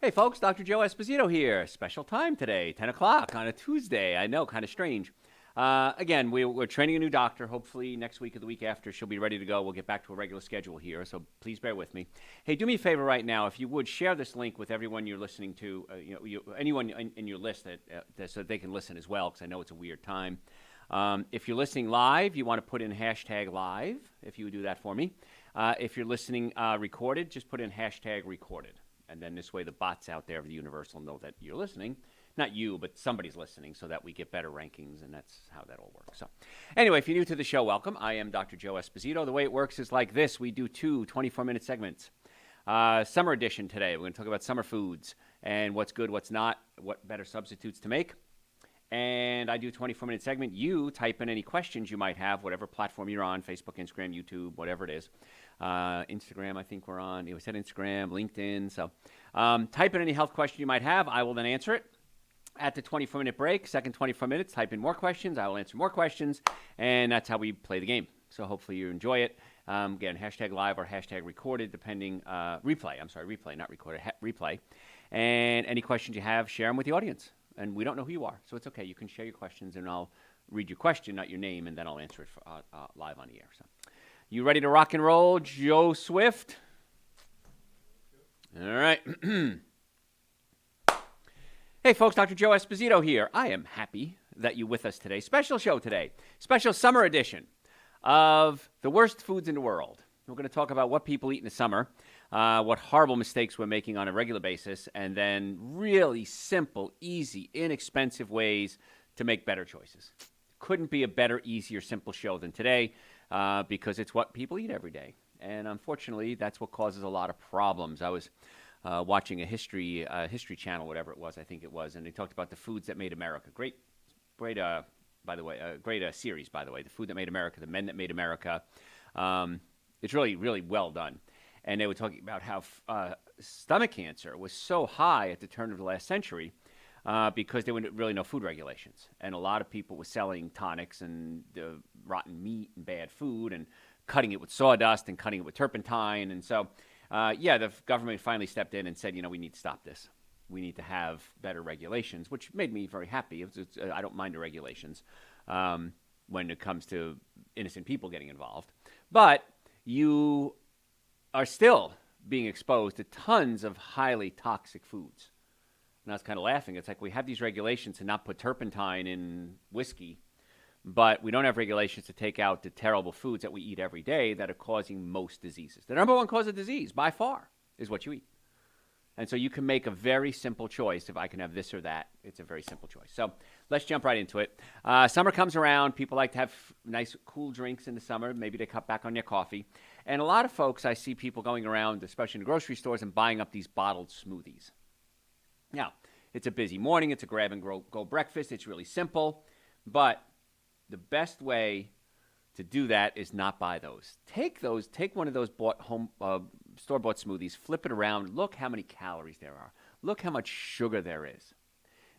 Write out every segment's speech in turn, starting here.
Hey folks, Dr. Joe Esposito here. Special time today, 10 o'clock on a Tuesday. I know, kind of strange. Again, we're training a new doctor. Hopefully next week or the week after she'll be ready to go. We'll get back to a regular schedule here, so please bear with me. Hey, do me a favor right now. If you would, share this link with everyone you're listening to, anyone in your list so that they can listen as well, because I know it's a weird time. If you're listening live, you want to put in hashtag live, if you would do that for me. If you're listening recorded, just put in hashtag recorded. And then this way the bots out there of the universe will know that you're listening. Not you, but somebody's listening so that we get better rankings, and that's how that all works. So anyway, if you're new to the show, welcome. I am Dr. Joe Esposito. The way it works is like this. We do two 24-minute segments. Summer edition today. We're going to talk about summer foods and what's good, what's not, what better substitutes to make. And I do a 24-minute segment. You type in any questions you might have, whatever platform you're on, Facebook, Instagram, YouTube, whatever it is. Instagram, I think we're on. We said Instagram, LinkedIn. So type in any health question you might have. I will then answer it. At the 24-minute break, second 24 minutes, type in more questions. I will answer more questions. And that's how we play the game. So hopefully you enjoy it. Again, hashtag live or hashtag recorded, depending. Replay, not recorded. Replay. And any questions you have, share them with the audience. And we don't know who you are, so it's okay. You can share your questions, and I'll read your question, not your name, and then I'll answer it live on the air. So, you ready to rock and roll, Joe Swift? All right. Hey, folks, Dr. Joe Esposito here. I am happy that you're with us today. Special show today. Special summer edition of the worst foods in the world. We're going to talk about what people eat in the summer, what horrible mistakes we're making on a regular basis, and then really simple, easy, inexpensive ways to make better choices. Couldn't be a better, easier, simple show than today because it's what people eat every day. And unfortunately, that's what causes a lot of problems. I was watching a history channel, whatever it was, I think it was, and they talked about the foods that made America. Great series, by the way, The Food That Made America, The Men That Made America. It's really, really well done. And they were talking about how stomach cancer was so high at the turn of the last century because there were really no food regulations. And a lot of people were selling tonics and rotten meat and bad food and cutting it with sawdust and cutting it with turpentine. And so, the government finally stepped in and said, we need to stop this. We need to have better regulations, which made me very happy. I don't mind the regulations when it comes to innocent people getting involved. But you are still being exposed to tons of highly toxic foods. And I was kind of laughing. It's like we have these regulations to not put turpentine in whiskey, but we don't have regulations to take out the terrible foods that we eat every day that are causing most diseases. The number one cause of disease, by far, is what you eat. And so you can make a very simple choice. If I can have this or that, it's a very simple choice. So let's jump right into it. Summer comes around. People like to have nice, cool drinks in the summer. Maybe they cut back on their coffee. And a lot of folks, I see people going around, especially in the grocery stores, and buying up these bottled smoothies. Now, it's a busy morning. It's a grab-and-go breakfast. It's really simple. But the best way to do that is not buy those. Take one of those store-bought smoothies, flip it around, look how many calories there are. Look how much sugar there is.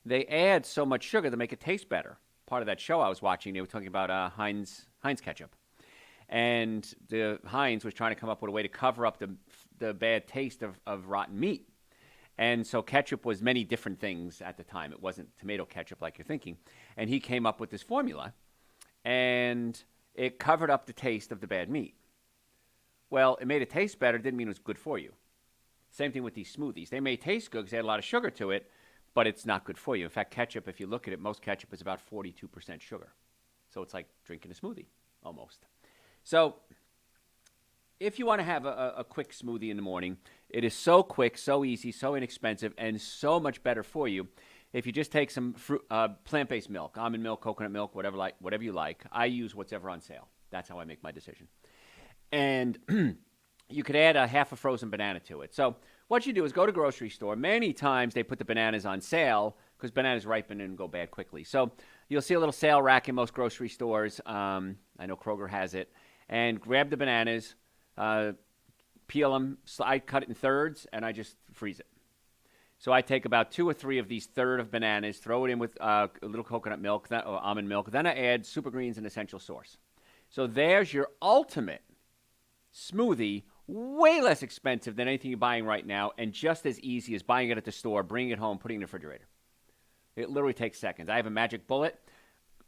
They add so much sugar to make it taste better. Part of that show I was watching, they were talking about Heinz ketchup. And the Heinz was trying to come up with a way to cover up the bad taste of rotten meat. And so ketchup was many different things at the time. It wasn't tomato ketchup like you're thinking. And he came up with this formula, and it covered up the taste of the bad meat. Well, it made it taste better. Didn't mean it was good for you. Same thing with these smoothies. They may taste good because they had a lot of sugar to it, but it's not good for you. In fact, ketchup, if you look at it, most ketchup is about 42% sugar. So it's like drinking a smoothie, almost. So if you want to have a quick smoothie in the morning, it is so quick, so easy, so inexpensive, and so much better for you. If you just take some plant-based milk, almond milk, coconut milk, whatever you like. I use whatever on sale. That's how I make my decision. And you could add a half a frozen banana to it. So what you do is go to a grocery store. Many times they put the bananas on sale because bananas ripen and go bad quickly. So you'll see a little sale rack in most grocery stores. I know Kroger has it. And grab the bananas, peel them. I cut it in thirds, and I just freeze it. So I take about 2 or 3 of these third of bananas, throw it in with a little coconut milk or almond milk. Then I add super greens and essential source. So there's your ultimate smoothie way less expensive than anything you're buying right now, and just as easy as buying it at the store, bringing it home, putting it in the refrigerator. It literally takes seconds. I have a magic bullet,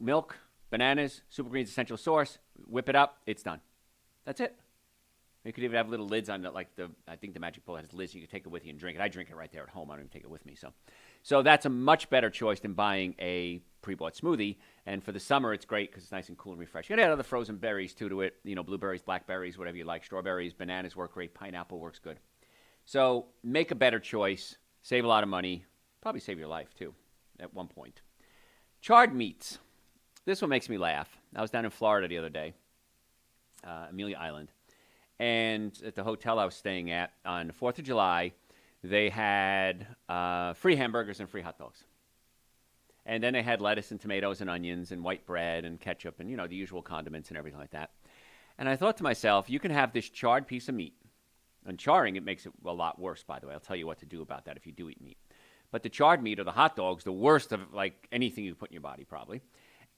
milk, bananas, Super Greens Essential Source, whip it up, it's done. That's it. You could even have little lids on it, I think the magic bullet has lids, so you can take it with you and drink it. I drink it right there at home. I don't even take it with me. So that's a much better choice than buying a pre-bought smoothie. And for the summer, it's great because it's nice and cool and refreshing. You can add other frozen berries too to it. Blueberries, blackberries, whatever you like. Strawberries, bananas work great. Pineapple works good. So make a better choice. Save a lot of money. Probably save your life too at one point. Charred meats. This one makes me laugh. I was down in Florida the other day, Amelia Island. And at the hotel I was staying at on the 4th of July, they had free hamburgers and free hot dogs. And then they had lettuce and tomatoes and onions and white bread and ketchup and, the usual condiments and everything like that. And I thought to myself, you can have this charred piece of meat. And charring, it makes it a lot worse, by the way. I'll tell you what to do about that if you do eat meat. But the charred meat or the hot dog's the worst of, anything you put in your body, probably.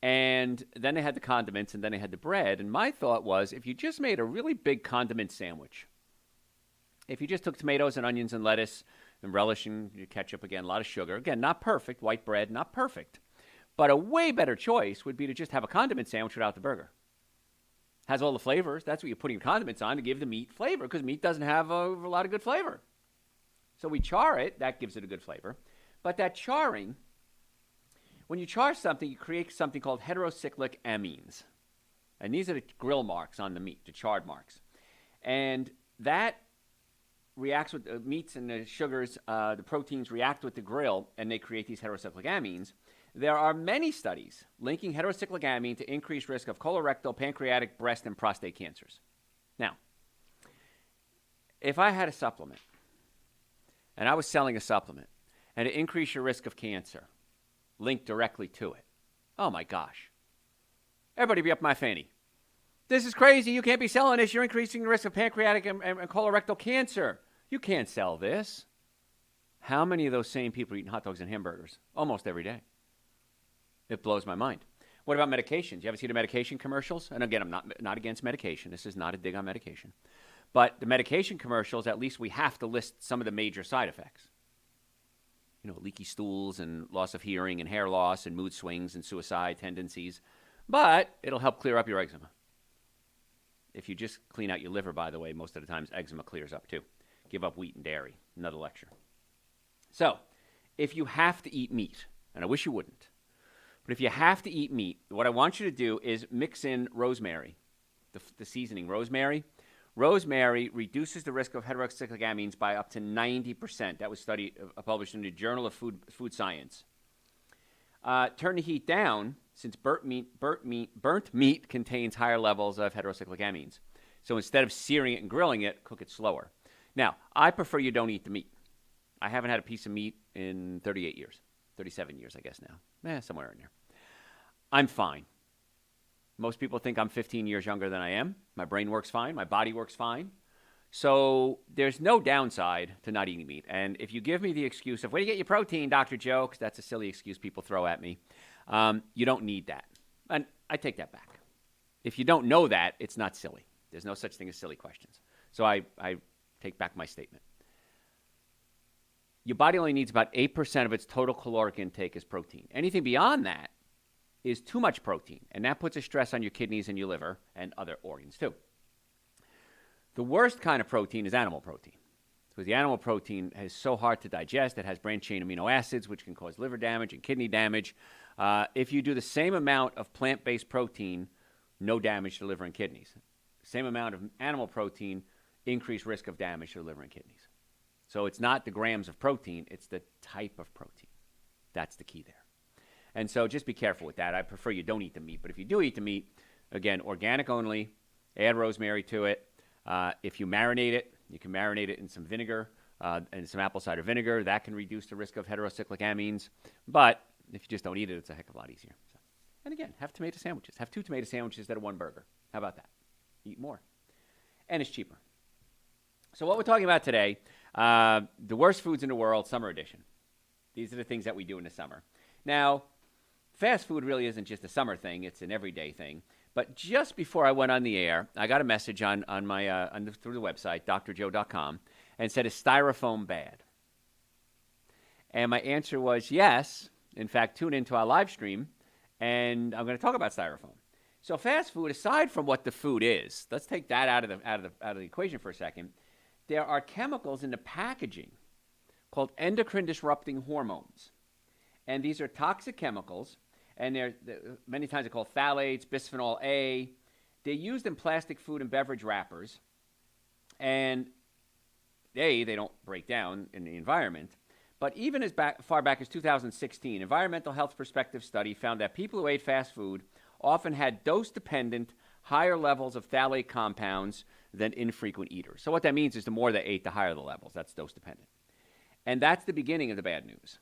And then they had the condiments, and then they had the bread. And my thought was, if you just made a really big condiment sandwich, if you just took tomatoes and onions and lettuce and relish and ketchup, again, a lot of sugar. Again, not perfect. White bread, not perfect. But a way better choice would be to just have a condiment sandwich without the burger. Has all the flavors. That's what you're putting your condiments on, to give the meat flavor, because meat doesn't have a lot of good flavor. So we char it. That gives it a good flavor. But that charring... When you char something, you create something called heterocyclic amines. And these are the grill marks on the meat, the charred marks. And that reacts with the meats and the sugars, the proteins react with the grill, and they create these heterocyclic amines. There are many studies linking heterocyclic amine to increased risk of colorectal, pancreatic, breast, and prostate cancers. Now, if I had a supplement, and I was selling a supplement, and it increased your risk of cancer, linked directly to it. Oh my gosh. Everybody be up my fanny. This is crazy. You can't be selling this. You're increasing the risk of pancreatic and colorectal cancer. You can't sell this. How many of those same people are eating hot dogs and hamburgers? Almost every day. It blows my mind. What about medications? You ever see the medication commercials? And again, I'm not against medication. This is not a dig on medication. But the medication commercials, at least we have to list some of the major side effects. Leaky stools and loss of hearing and hair loss and mood swings and suicide tendencies. But it'll help clear up your eczema. If you just clean out your liver, by the way, most of the times eczema clears up too. Give up wheat and dairy. Another lecture. So, if you have to eat meat, and I wish you wouldn't, but if you have to eat meat, what I want you to do is mix in rosemary, the seasoning rosemary. Rosemary reduces the risk of heterocyclic amines by up to 90%. That was published in the Journal of Food Science. Turn the heat down, since burnt meat contains higher levels of heterocyclic amines. So instead of searing it and grilling it, cook it slower. Now, I prefer you don't eat the meat. I haven't had a piece of meat in 38 years. 37 years, I guess now. Somewhere in there. I'm fine. Most people think I'm 15 years younger than I am. My brain works fine. My body works fine. So there's no downside to not eating meat. And if you give me the excuse of, where do you get your protein, Dr. Joe? Because that's a silly excuse people throw at me. You don't need that. And I take that back. If you don't know that, it's not silly. There's no such thing as silly questions. So I take back my statement. Your body only needs about 8% of its total caloric intake as protein. Anything beyond that is too much protein, and that puts a stress on your kidneys and your liver and other organs too. The worst kind of protein is animal protein, because the animal protein is so hard to digest. It has branched-chain amino acids, which can cause liver damage and kidney damage. If you do the same amount of plant-based protein, no damage to liver and kidneys. Same amount of animal protein, increased risk of damage to the liver and kidneys. So it's not the grams of protein, it's the type of protein. That's the key there. And so just be careful with that. I prefer you don't eat the meat. But if you do eat the meat, again, organic only, add rosemary to it. If you marinate it, you can marinate it in some vinegar and some apple cider vinegar. That can reduce the risk of heterocyclic amines. But if you just don't eat it, it's a heck of a lot easier. So, and again, have tomato sandwiches. Have 2 tomato sandwiches instead of 1 burger. How about that? Eat more. And it's cheaper. So what we're talking about today, the worst foods in the world, summer edition. These are the things that we do in the summer. Now, fast food really isn't just a summer thing. It's an everyday thing. But just before I went on the air, I got a message on my through the website, drjoe.com, and said, "Is styrofoam bad?" And my answer was yes. In fact, tune into our live stream, and I'm going to talk about styrofoam. So fast food, aside from what the food is, let's take that out of the equation for a second. There are chemicals in the packaging called endocrine disrupting hormones. And these are toxic chemicals, and they're many times they're called phthalates, bisphenol A. They're used in plastic food and beverage wrappers, and they don't break down in the environment. But even as far back as 2016, Environmental Health Perspective study found that people who ate fast food often had dose-dependent, higher levels of phthalate compounds than infrequent eaters. So what that means is the more they ate, the higher the levels. That's dose-dependent. And that's the beginning of the bad news.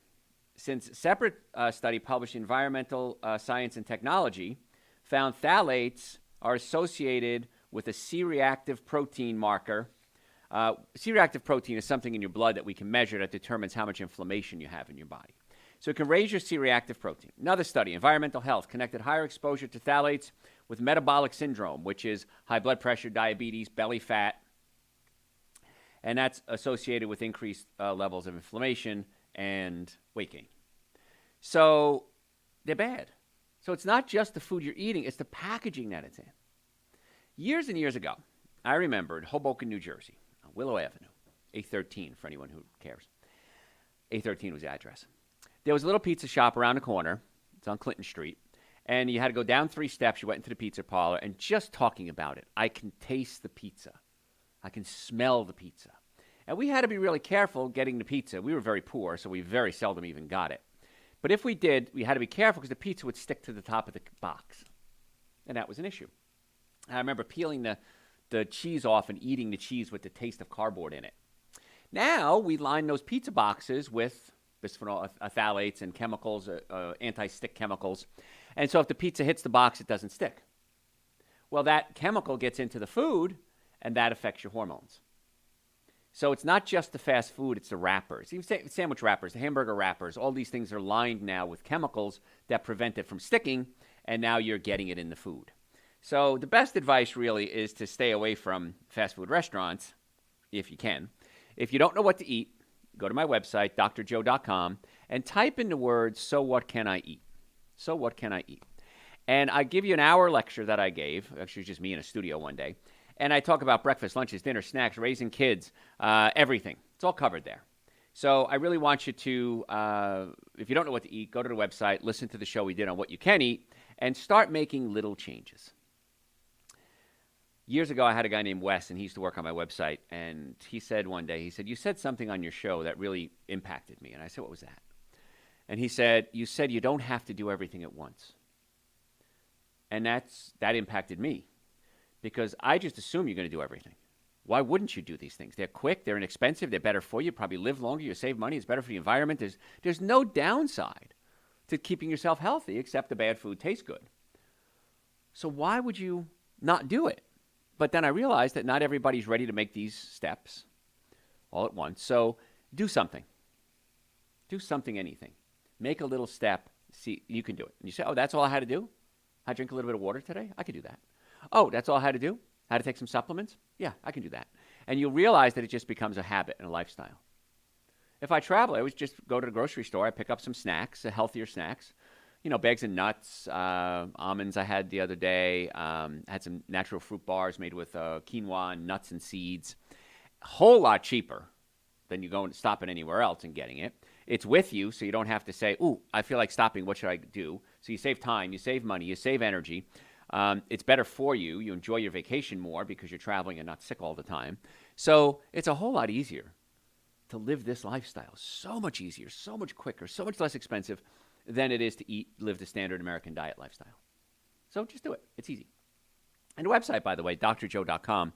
Since a separate study published in Environmental Science and Technology found phthalates are associated with a C-reactive protein marker. C-reactive protein is something in your blood that we can measure that determines how much inflammation you have in your body. So it can raise your C-reactive protein. Another study, Environmental Health, connected higher exposure to phthalates with metabolic syndrome, which is high blood pressure, diabetes, belly fat. And that's associated with increased levels of inflammation and weight gain. So they're bad. So it's not just the food you're eating, it's the packaging that it's in. Years and years ago, I remember in Hoboken, New Jersey, on Willow Avenue, 813 for anyone who cares. 813 was the address. There was a little pizza shop around the corner. It's on Clinton Street. And you had to go down 3 steps. You went into the pizza parlor. And just talking about it, I can taste the pizza. I can smell the pizza. And we had to be really careful getting the pizza. We were very poor, so we very seldom even got it. But if we did, we had to be careful because the pizza would stick to the top of the box. And that was an issue. I remember peeling the cheese off and eating the cheese with the taste of cardboard in it. Now we line those pizza boxes with bisphenol phthalates and chemicals, anti-stick chemicals. And so if the pizza hits the box, it doesn't stick. Well, that chemical gets into the food, and that affects your hormones. So it's not just the fast food, it's the wrappers. Even sandwich wrappers, the hamburger wrappers, all these things are lined now with chemicals that prevent it from sticking, and now you're getting it in the food. So the best advice really is to stay away from fast food restaurants, if you can. If you don't know what to eat, go to my website, drjoe.com, and type in the words, "So what can I eat?" So what can I eat? And I give you an hour lecture that I gave. Actually, it was just me in a studio one day. And I talk about breakfast, lunches, dinner, snacks, raising kids, everything. It's all covered there. So I really want you to, if you don't know what to eat, go to the website, listen to the show we did on what you can eat, and start making little changes. Years ago, I had a guy named Wes, and he used to work on my website. And he said one day, you said something on your show that really impacted me. And I said, what was that? And he said, you said you don't have to do everything at once. And that impacted me. Because I just assume you're going to do everything. Why wouldn't you do these things? They're quick, they're inexpensive, they're better for you, probably live longer, you save money, it's better for the environment. There's no downside to keeping yourself healthy except the bad food tastes good. So why would you not do it? But then I realized that not everybody's ready to make these steps all at once. So do something. Do something, anything. Make a little step. See, you can do it. And you say, oh, that's all I had to do? I drink a little bit of water today? I could do that. Oh, that's all I had to do? I had to take some supplements? Yeah, I can do that. And you'll realize that it just becomes a habit and a lifestyle. If I travel, I always just go to the grocery store. I pick up some snacks, healthier snacks. You know, bags of nuts, almonds I had the other day. I had some natural fruit bars made with quinoa and nuts and seeds. A whole lot cheaper than you go and stopping anywhere else and getting it. It's with you, so you don't have to say, ooh, I feel like stopping. What should I do? So you save time, you save money, you save energy. It's better for you. You enjoy your vacation more because you're traveling and not sick all the time. So it's a whole lot easier to live this lifestyle. So much easier, so much quicker, so much less expensive than it is to live the standard American diet lifestyle. So just do it. It's easy. And the website, by the way, drjoe.com,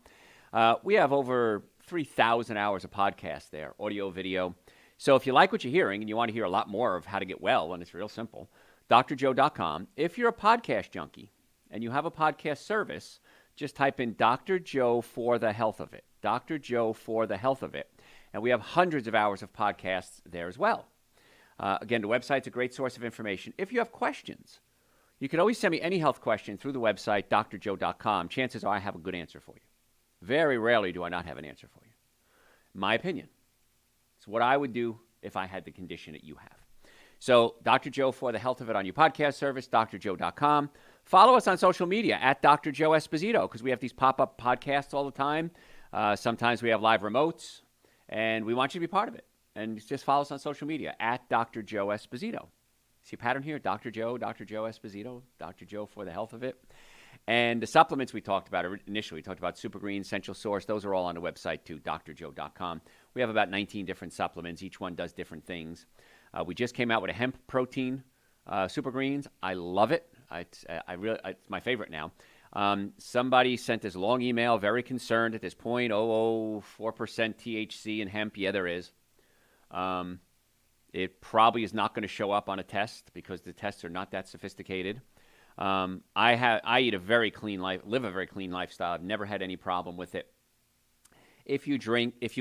we have over 3,000 hours of podcasts there, audio, video. So if you like what you're hearing and you want to hear a lot more of how to get well, and it's real simple, drjoe.com. If you're a podcast junkie, and you have a podcast service, just type in Dr. Joe for the health of it. Dr. Joe for the health of it. And we have hundreds of hours of podcasts there as well. Again, the website's a great source of information. If you have questions, You can always send me any health question through the website, drjoe.com. Chances are I have a good answer for you. Very rarely do I not have an answer for you. My opinion. It's what I would do if I had the condition that you have. So, Dr. Joe for the health of it on your podcast service, drjoe.com. Follow us on social media at Dr. Joe Esposito, because we have these pop-up podcasts all the time. Sometimes we have live remotes, and we want you to be part of it. And just follow us on social media at Dr. Joe Esposito. See a pattern here? Dr. Joe Esposito, Dr. Joe for the health of it. And the supplements we talked about initially, we talked about Super Green, Essential Source. Those are all on the website too, drjoe.com. We have about 19 different supplements. Each one does different things. We just came out with a hemp protein Super Greens. I love it. It's my favorite now. Somebody sent this long email, very concerned that there's 0.004% THC in hemp. Yeah, there is. It probably is not going to show up on a test because the tests are not that sophisticated. I eat a very clean life, live a very clean lifestyle. I've never had any problem with it. If you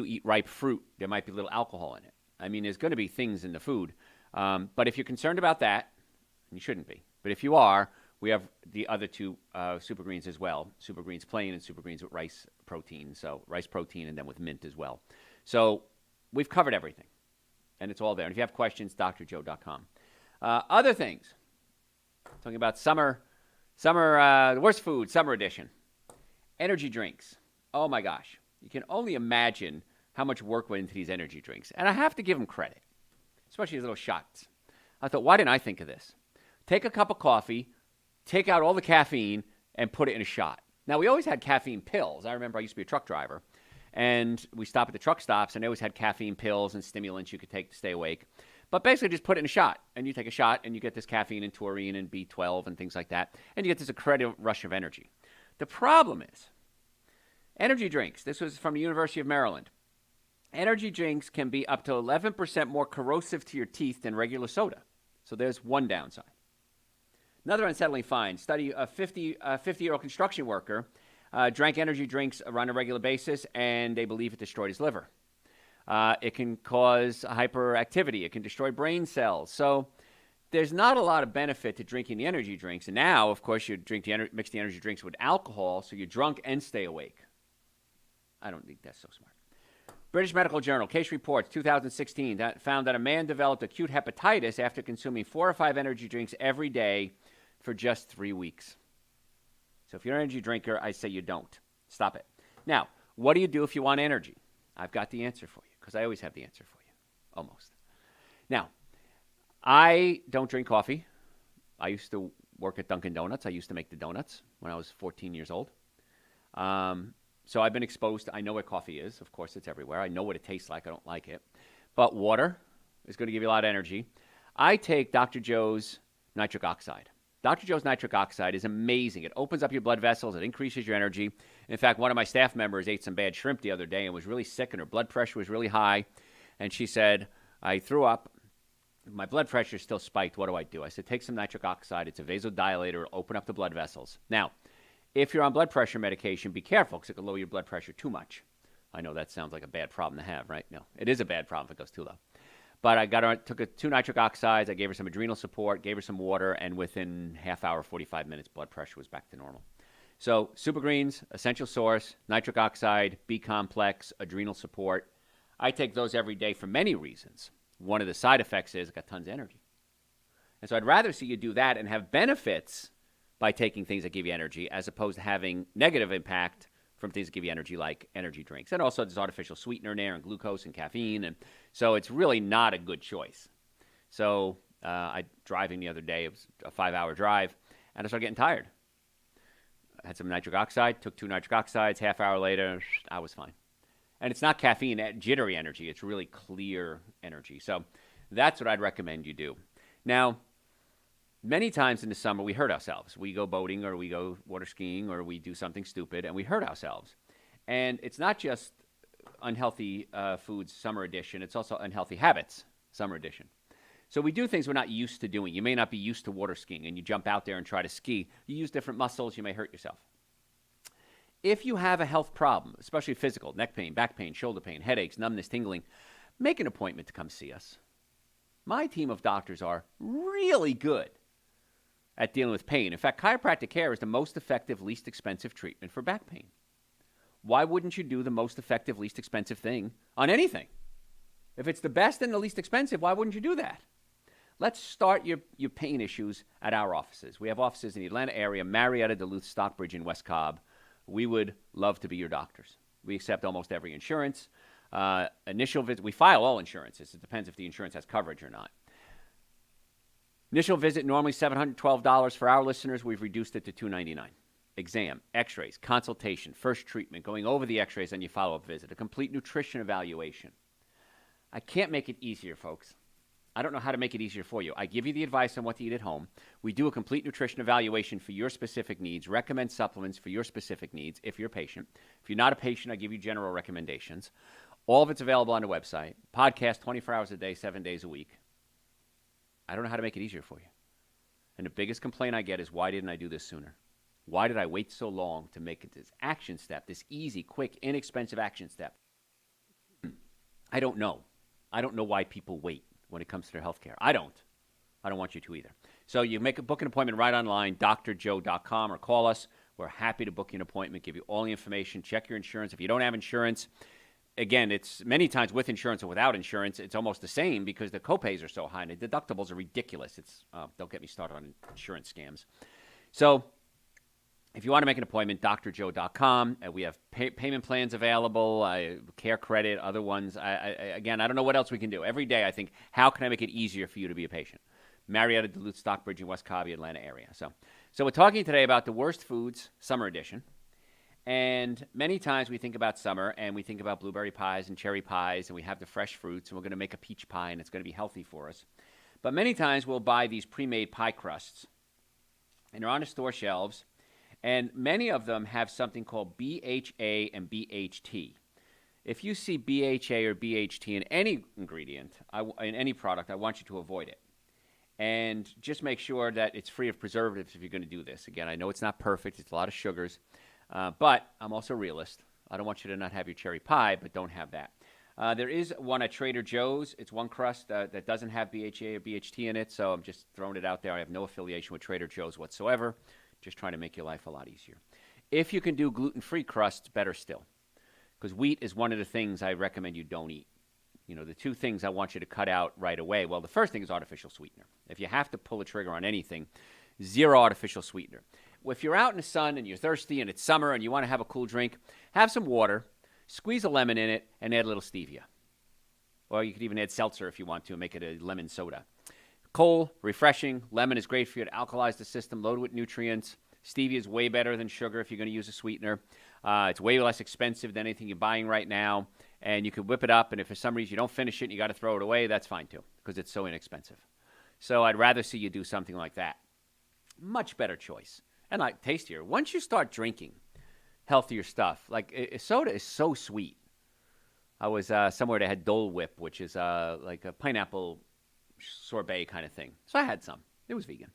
eat ripe fruit, there might be a little alcohol in it. I mean, there's going to be things in the food. But if you're concerned about that, you shouldn't be. But if you are, we have the other two Super Greens as well. Super Greens plain and Super Greens with rice protein. So rice protein and then with mint as well. So we've covered everything. And it's all there. And if you have questions, drjoe.com. Other things. Talking about summer, the worst food, summer edition. Energy drinks. Oh, my gosh. You can only imagine how much work went into these energy drinks. And I have to give them credit, especially these little shots. I thought, why didn't I think of this? Take a cup of coffee, take out all the caffeine, and put it in a shot. Now, we always had caffeine pills. I remember I used to be a truck driver. And we stop at the truck stops, and they always had caffeine pills and stimulants you could take to stay awake. But basically, just put it in a shot, and you take a shot, and you get this caffeine and taurine and B12 and things like that, and you get this incredible rush of energy. The problem is, energy drinks, this was from the University of Maryland, energy drinks can be up to 11% more corrosive to your teeth than regular soda. So there's one downside. Another unsettling find, study a 50-year-old construction worker drank energy drinks on a regular basis, and they believe it destroyed his liver. It can cause hyperactivity. It can destroy brain cells. So there's not a lot of benefit to drinking the energy drinks. And now, of course, you mix the energy drinks with alcohol, so you're drunk and stay awake. I don't think that's so smart. British Medical Journal, case reports, 2016, that found that a man developed acute hepatitis after consuming 4 or 5 energy drinks every day for just 3 weeks. So if you're an energy drinker, I say you don't. Stop it. Now, what do you do if you want energy? I've got the answer for you, because I always have the answer for you, almost. Now, I don't drink coffee. I used to work at Dunkin' Donuts. I used to make the donuts when I was 14 years old. So I've been exposed to, I know what coffee is. Of course, it's everywhere. I know what it tastes like. I don't like it. But water is going to give you a lot of energy. I take Dr. Joe's nitric oxide. Dr. Joe's nitric oxide is amazing. It opens up your blood vessels. It increases your energy. In fact, one of my staff members ate some bad shrimp the other day and was really sick, and her blood pressure was really high. And she said, I threw up. My blood pressure is still spiked. What do I do? I said, take some nitric oxide. It's a vasodilator. It'll open up the blood vessels. Now, if you're on blood pressure medication, be careful, because it can lower your blood pressure too much. I know that sounds like a bad problem to have, right? No, it is a bad problem if it goes too low. But I took 2 nitric oxides. I gave her some adrenal support, gave her some water, and within half hour, 45 minutes, blood pressure was back to normal. So Super Greens, Essential Source, nitric oxide, B-complex, adrenal support. I take those every day for many reasons. One of the side effects is I got tons of energy. And so I'd rather see you do that and have benefits by taking things that give you energy, as opposed to having negative impact from things that give you energy, like energy drinks. And also there's artificial sweetener in there and glucose and caffeine. And so it's really not a good choice. So I driving the other day, it was a 5-hour drive, and I started getting tired. I had some nitric oxide, took 2 nitric oxides, half hour later, I was fine. And it's not caffeine, jittery energy. It's really clear energy. So that's what I'd recommend you do. Now, many times in the summer, we hurt ourselves. We go boating, or we go water skiing, or we do something stupid, and we hurt ourselves. And it's not just unhealthy foods, summer edition. It's also unhealthy habits, summer edition. So we do things we're not used to doing. You may not be used to water skiing, and you jump out there and try to ski. You use different muscles. You may hurt yourself. If you have a health problem, especially physical, neck pain, back pain, shoulder pain, headaches, numbness, tingling, make an appointment to come see us. My team of doctors are really good at dealing with pain. In fact, chiropractic care is the most effective, least expensive treatment for back pain. Why wouldn't you do the most effective, least expensive thing on anything? If it's the best and the least expensive, why wouldn't you do that? Let's start your pain issues at our offices. We have offices in the Atlanta area, Marietta, Duluth, Stockbridge, and West Cobb. We would love to be your doctors. We accept almost every insurance. Initial visit, we file all insurances. It depends if the insurance has coverage or not. Initial visit, normally $712 for our listeners. We've reduced it to $299. Exam, x-rays, consultation, first treatment, going over the x-rays on your follow-up visit, a complete nutrition evaluation. I can't make it easier, folks. I don't know how to make it easier for you. I give you the advice on what to eat at home. We do a complete nutrition evaluation for your specific needs, recommend supplements for your specific needs if you're a patient. If you're not a patient, I give you general recommendations. All of it's available on the website. Podcast 24 hours a day, 7 days a week. I don't know how to make it easier for you. And the biggest complaint I get is, why didn't I do this sooner? Why did I wait so long to make it this action step, this easy, quick, inexpensive action step? I don't know. I don't know why people wait when it comes to their health care. I don't want you to either. So you book an appointment right online, drjoe.com, or call us. We're happy to book you an appointment, give you all the information, check your insurance. If you don't have insurance, again, it's many times with insurance or without insurance, it's almost the same because the copays are so high and the deductibles are ridiculous. Don't get me started on insurance scams. So if you want to make an appointment, drjoe.com. We have payment plans available, care credit, other ones. Again, I don't know what else we can do. Every day I think, how can I make it easier for you to be a patient? Marietta, Duluth, Stockbridge, and West Cobb, Atlanta area. So we're talking today about the worst foods, summer edition. And many times we think about summer and we think about blueberry pies and cherry pies, and we have the fresh fruits, and we're going to make a peach pie, and it's going to be healthy for us. But many times we'll buy these pre-made pie crusts, and they're on the store shelves. And many of them have something called BHA and BHT. If you see BHA or BHT in any ingredient, in any product, I want you to avoid it. And just make sure that it's free of preservatives if you're going to do this. Again, I know it's not perfect. It's a lot of sugars. But I'm also a realist. I don't want you to not have your cherry pie, but don't have that. There is one at Trader Joe's. It's one crust that doesn't have BHA or BHT in it, so I'm just throwing it out there. I have no affiliation with Trader Joe's whatsoever. Just trying to make your life a lot easier. If you can do gluten-free crusts, better still. Because wheat is one of the things I recommend you don't eat. You know, the two things I want you to cut out right away. Well, the first thing is artificial sweetener. If you have to pull a trigger on anything, zero artificial sweetener. If you're out in the sun and you're thirsty and it's summer and you want to have a cool drink, have some water, squeeze a lemon in it, and add a little stevia. Or you could even add seltzer if you want to and make it a lemon soda. Cold, refreshing. Lemon is great for you to alkalize the system, loaded with nutrients. Stevia is way better than sugar if you're going to use a sweetener. It's way less expensive than anything you're buying right now. And you can whip it up, and if for some reason you don't finish it and you got to throw it away, that's fine too, because it's so inexpensive. So I'd rather see you do something like that. Much better choice. And like tastier. Once you start drinking healthier stuff, like soda is so sweet. I was somewhere that had Dole Whip, which is like a pineapple sorbet kind of thing. So I had some. It was vegan.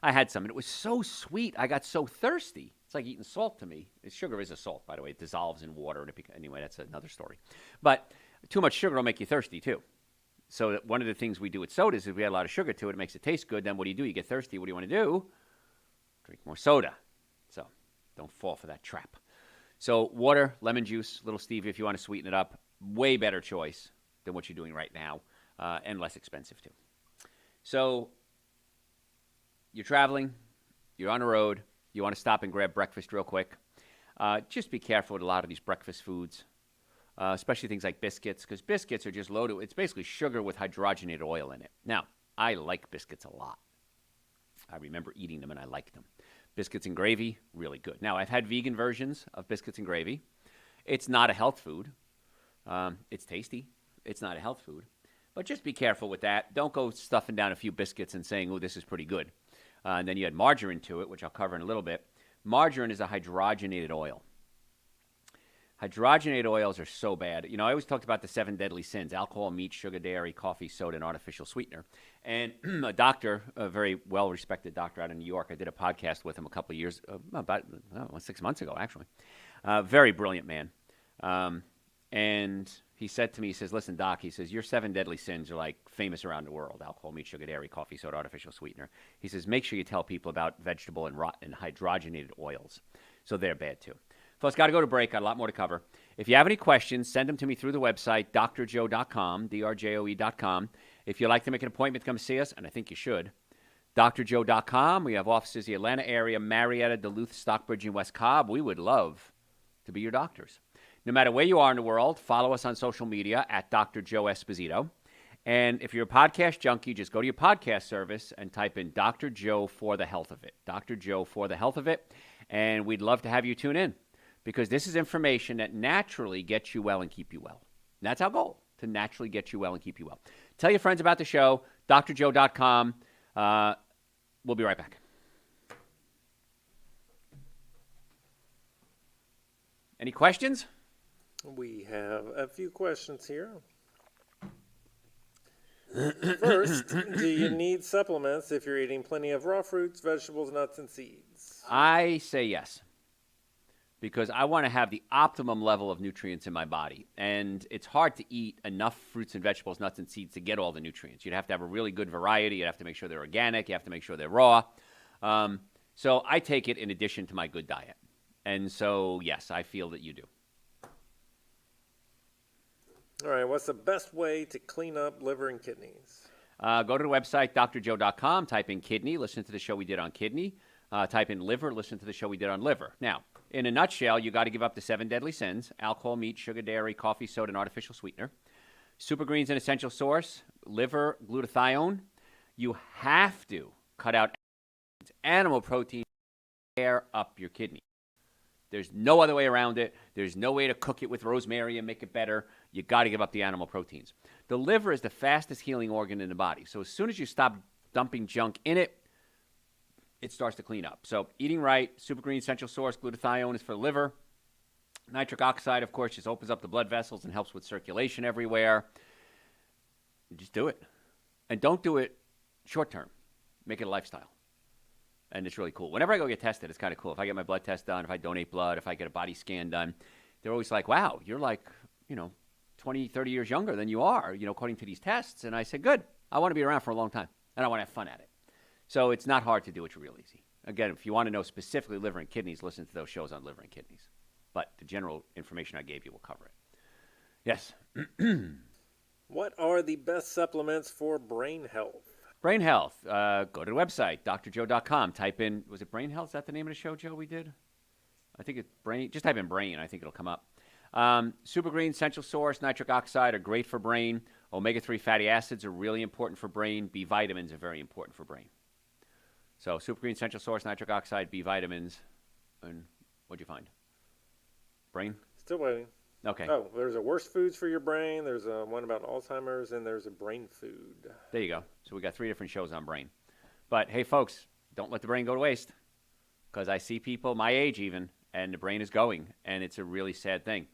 I had some, and it was so sweet. I got so thirsty. It's like eating salt to me. Sugar is a salt, by the way. It dissolves in water. Anyway, that's another story. But too much sugar will make you thirsty, too. So one of the things we do with sodas is we add a lot of sugar to it. It makes it taste good. Then what do? You get thirsty. What do you want to do? Drink more soda. So don't fall for that trap. So water, lemon juice, little stevia if you want to sweeten it up. Way better choice than what you're doing right now, and less expensive, too. So you're traveling. You're on the road. You want to stop and grab breakfast real quick. Just be careful with a lot of these breakfast foods, especially things like biscuits, because biscuits are just loaded. It's basically sugar with hydrogenated oil in it. Now, I like biscuits a lot. I remember eating them, and I liked them. Biscuits and gravy, really good. Now, I've had vegan versions of biscuits and gravy. It's not a health food. It's tasty. It's not a health food. But just be careful with that. Don't go stuffing down a few biscuits and saying, oh, this is pretty good. And then you add margarine to it, which I'll cover in a little bit. Margarine is a hydrogenated oil. Hydrogenated oils are so bad. You know, I always talked about the 7 deadly sins: alcohol, meat, sugar, dairy, coffee, soda, and artificial sweetener. And a doctor, a very well-respected doctor out in New York, I did a podcast with him a couple of years, about 6 months ago, actually. Very brilliant man. And he said to me, he says, listen, Doc, he says, your 7 deadly sins are like famous around the world: alcohol, meat, sugar, dairy, coffee, soda, artificial sweetener. He says, make sure you tell people about vegetable and hydrogenated oils. So they're bad too. Folks, got to go to break. Got a lot more to cover. If you have any questions, send them to me through the website, drjoe.com, drjoe.com. If you'd like to make an appointment to come see us, and I think you should, drjoe.com. We have offices in the Atlanta area, Marietta, Duluth, Stockbridge, and West Cobb. We would love to be your doctors. No matter where you are in the world, follow us on social media at Dr. Joe Esposito. And if you're a podcast junkie, just go to your podcast service and type in Dr. Joe for the health of it. Dr. Joe for the health of it. And we'd love to have you tune in, because this is information that naturally gets you well and keep you well. And that's our goal, to naturally get you well and keep you well. Tell your friends about the show, drjoe.com. We'll be right back. Any questions? We have a few questions here. First, do you need supplements if you're eating plenty of raw fruits, vegetables, nuts, and seeds? I say yes, because I want to have the optimum level of nutrients in my body. And it's hard to eat enough fruits and vegetables, nuts, and seeds to get all the nutrients. You'd have to have a really good variety. You'd have to make sure they're organic. You have to make sure they're raw. So I take it in addition to my good diet. And so, yes, I feel that you do. All right, what's the best way to clean up liver and kidneys? Go to the website, drjoe.com, type in kidney, listen to the show we did on kidney. Type in liver, listen to the show we did on liver. Now, in a nutshell, you got to give up the 7 deadly sins: alcohol, meat, sugar, dairy, coffee, soda, and artificial sweetener. Super Green's an essential source. Liver, glutathione. You have to cut out animal protein to tear up your kidney. There's no other way around it. There's no way to cook it with rosemary and make it better. You got to give up the animal proteins. The liver is the fastest healing organ in the body. So as soon as you stop dumping junk in it, it starts to clean up. So eating right, Super Green essential source, glutathione is for the liver. Nitric oxide, of course, just opens up the blood vessels and helps with circulation everywhere. Just do it. And don't do it short term. Make it a lifestyle. And it's really cool. Whenever I go get tested, it's kind of cool. If I get my blood test done, if I donate blood, if I get a body scan done, they're always like, wow, you're like, 20, 30 years younger than you are, according to these tests. And I said, good. I want to be around for a long time, and I want to have fun at it. So it's not hard to do. It's real easy. Again, if you want to know specifically liver and kidneys, listen to those shows on liver and kidneys. But the general information I gave you will cover it. Yes. What are the best supplements for brain health? Brain health. Go to the website, drjoe.com. Type in, was it Brain Health? Is that the name of the show, Joe, we did? I think it's Brain. Just type in brain. I think it'll come up. Super Green, Essential Source, nitric oxide are great for brain. Omega-3 fatty acids are really important for brain. B vitamins are very important for brain. So Super Green, Essential Source, nitric oxide, B vitamins. And what'd you find? Brain? Still waiting. Okay. Oh, there's a worse foods for your brain. There's a one about Alzheimer's, and there's a brain food. There you go. So we got 3 different shows on brain. But hey, folks, don't let the brain go to waste, because I see people my age even, and the brain is going, and it's a really sad thing.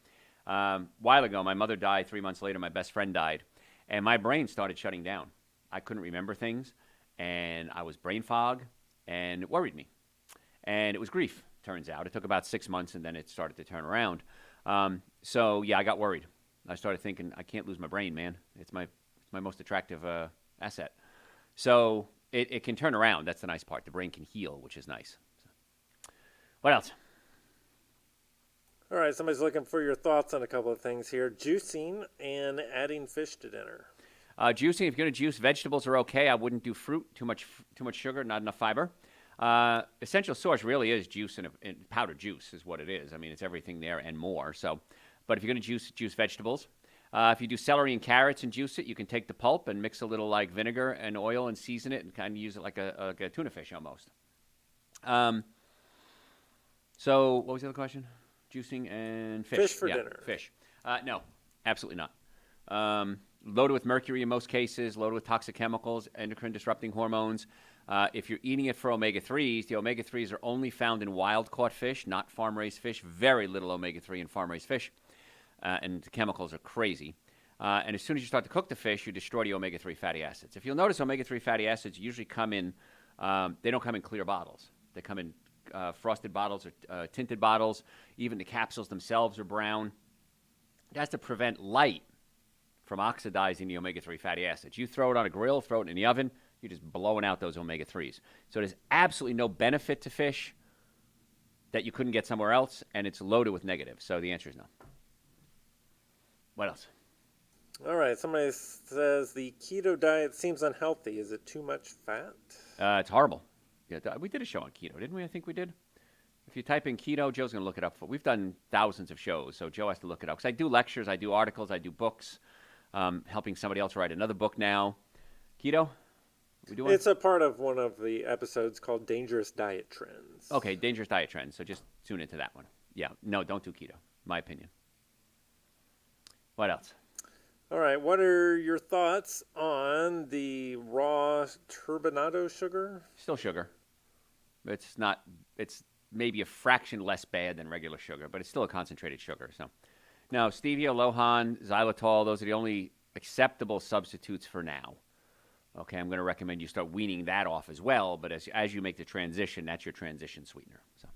A while ago, my mother died. 3 months later, my best friend died, and my brain started shutting down. I couldn't remember things, and I was brain fog, and it worried me. And it was grief, turns out. It took about 6 months, and then it started to turn around. So, yeah, I got worried. I started thinking, I can't lose my brain, man. It's my most attractive asset. So it can turn around. That's the nice part. The brain can heal, which is nice. So, what else? All right, somebody's looking for your thoughts on a couple of things here. Juicing and adding fish to dinner. Juicing, if you're going to juice, vegetables are okay. I wouldn't do fruit. Too much sugar, not enough fiber. Essential Source really is juice and powdered juice is what it is. I mean, it's everything there and more. So, but if you're going to juice vegetables, if you do celery and carrots and juice it, you can take the pulp and mix a little like vinegar and oil and season it and kind of use it like a tuna fish almost. So what was the other question? Juicing and fish. Fish for dinner. Fish. No, absolutely not. Loaded with mercury in most cases, loaded with toxic chemicals, endocrine disrupting hormones. If you're eating it for omega-3s, the omega-3s are only found in wild-caught fish, not farm-raised fish. Very little omega-3 in farm-raised fish, and the chemicals are crazy. And as soon as you start to cook the fish, you destroy the omega-3 fatty acids. If you'll notice, omega-3 fatty acids usually come in, they don't come in clear bottles. They come in frosted bottles or tinted bottles. Even the capsules themselves are brown. That's to prevent light from oxidizing the omega-3 fatty acids. You throw it on a grill, throw it in the oven, you're just blowing out those omega-3s. So there's absolutely no benefit to fish that you couldn't get somewhere else, and it's loaded with negatives. So the answer is no. What else? All right. Somebody says the keto diet seems unhealthy. Is it too much fat? It's horrible. Yeah, we did a show on keto, didn't we? I think we did. If you type in keto, Joe's going to look it up. We've done thousands of shows, so Joe has to look it up. Because I do lectures, I do articles, I do books, helping somebody else write another book now. Keto? We doing? It's a part of one of the episodes called Dangerous Diet Trends. Okay, dangerous diet trends. So just tune into that one. Yeah, no, don't do keto, my opinion. What else? All right. What are your thoughts on the raw turbinado sugar? Still sugar. It's not, it's maybe a fraction less bad than regular sugar, but it's still a concentrated sugar. So now, stevia, lohan, xylitol, those are the only acceptable substitutes for now. Okay, I'm going to recommend you start weaning that off as well, but as you make the transition, that's your transition sweetener. So.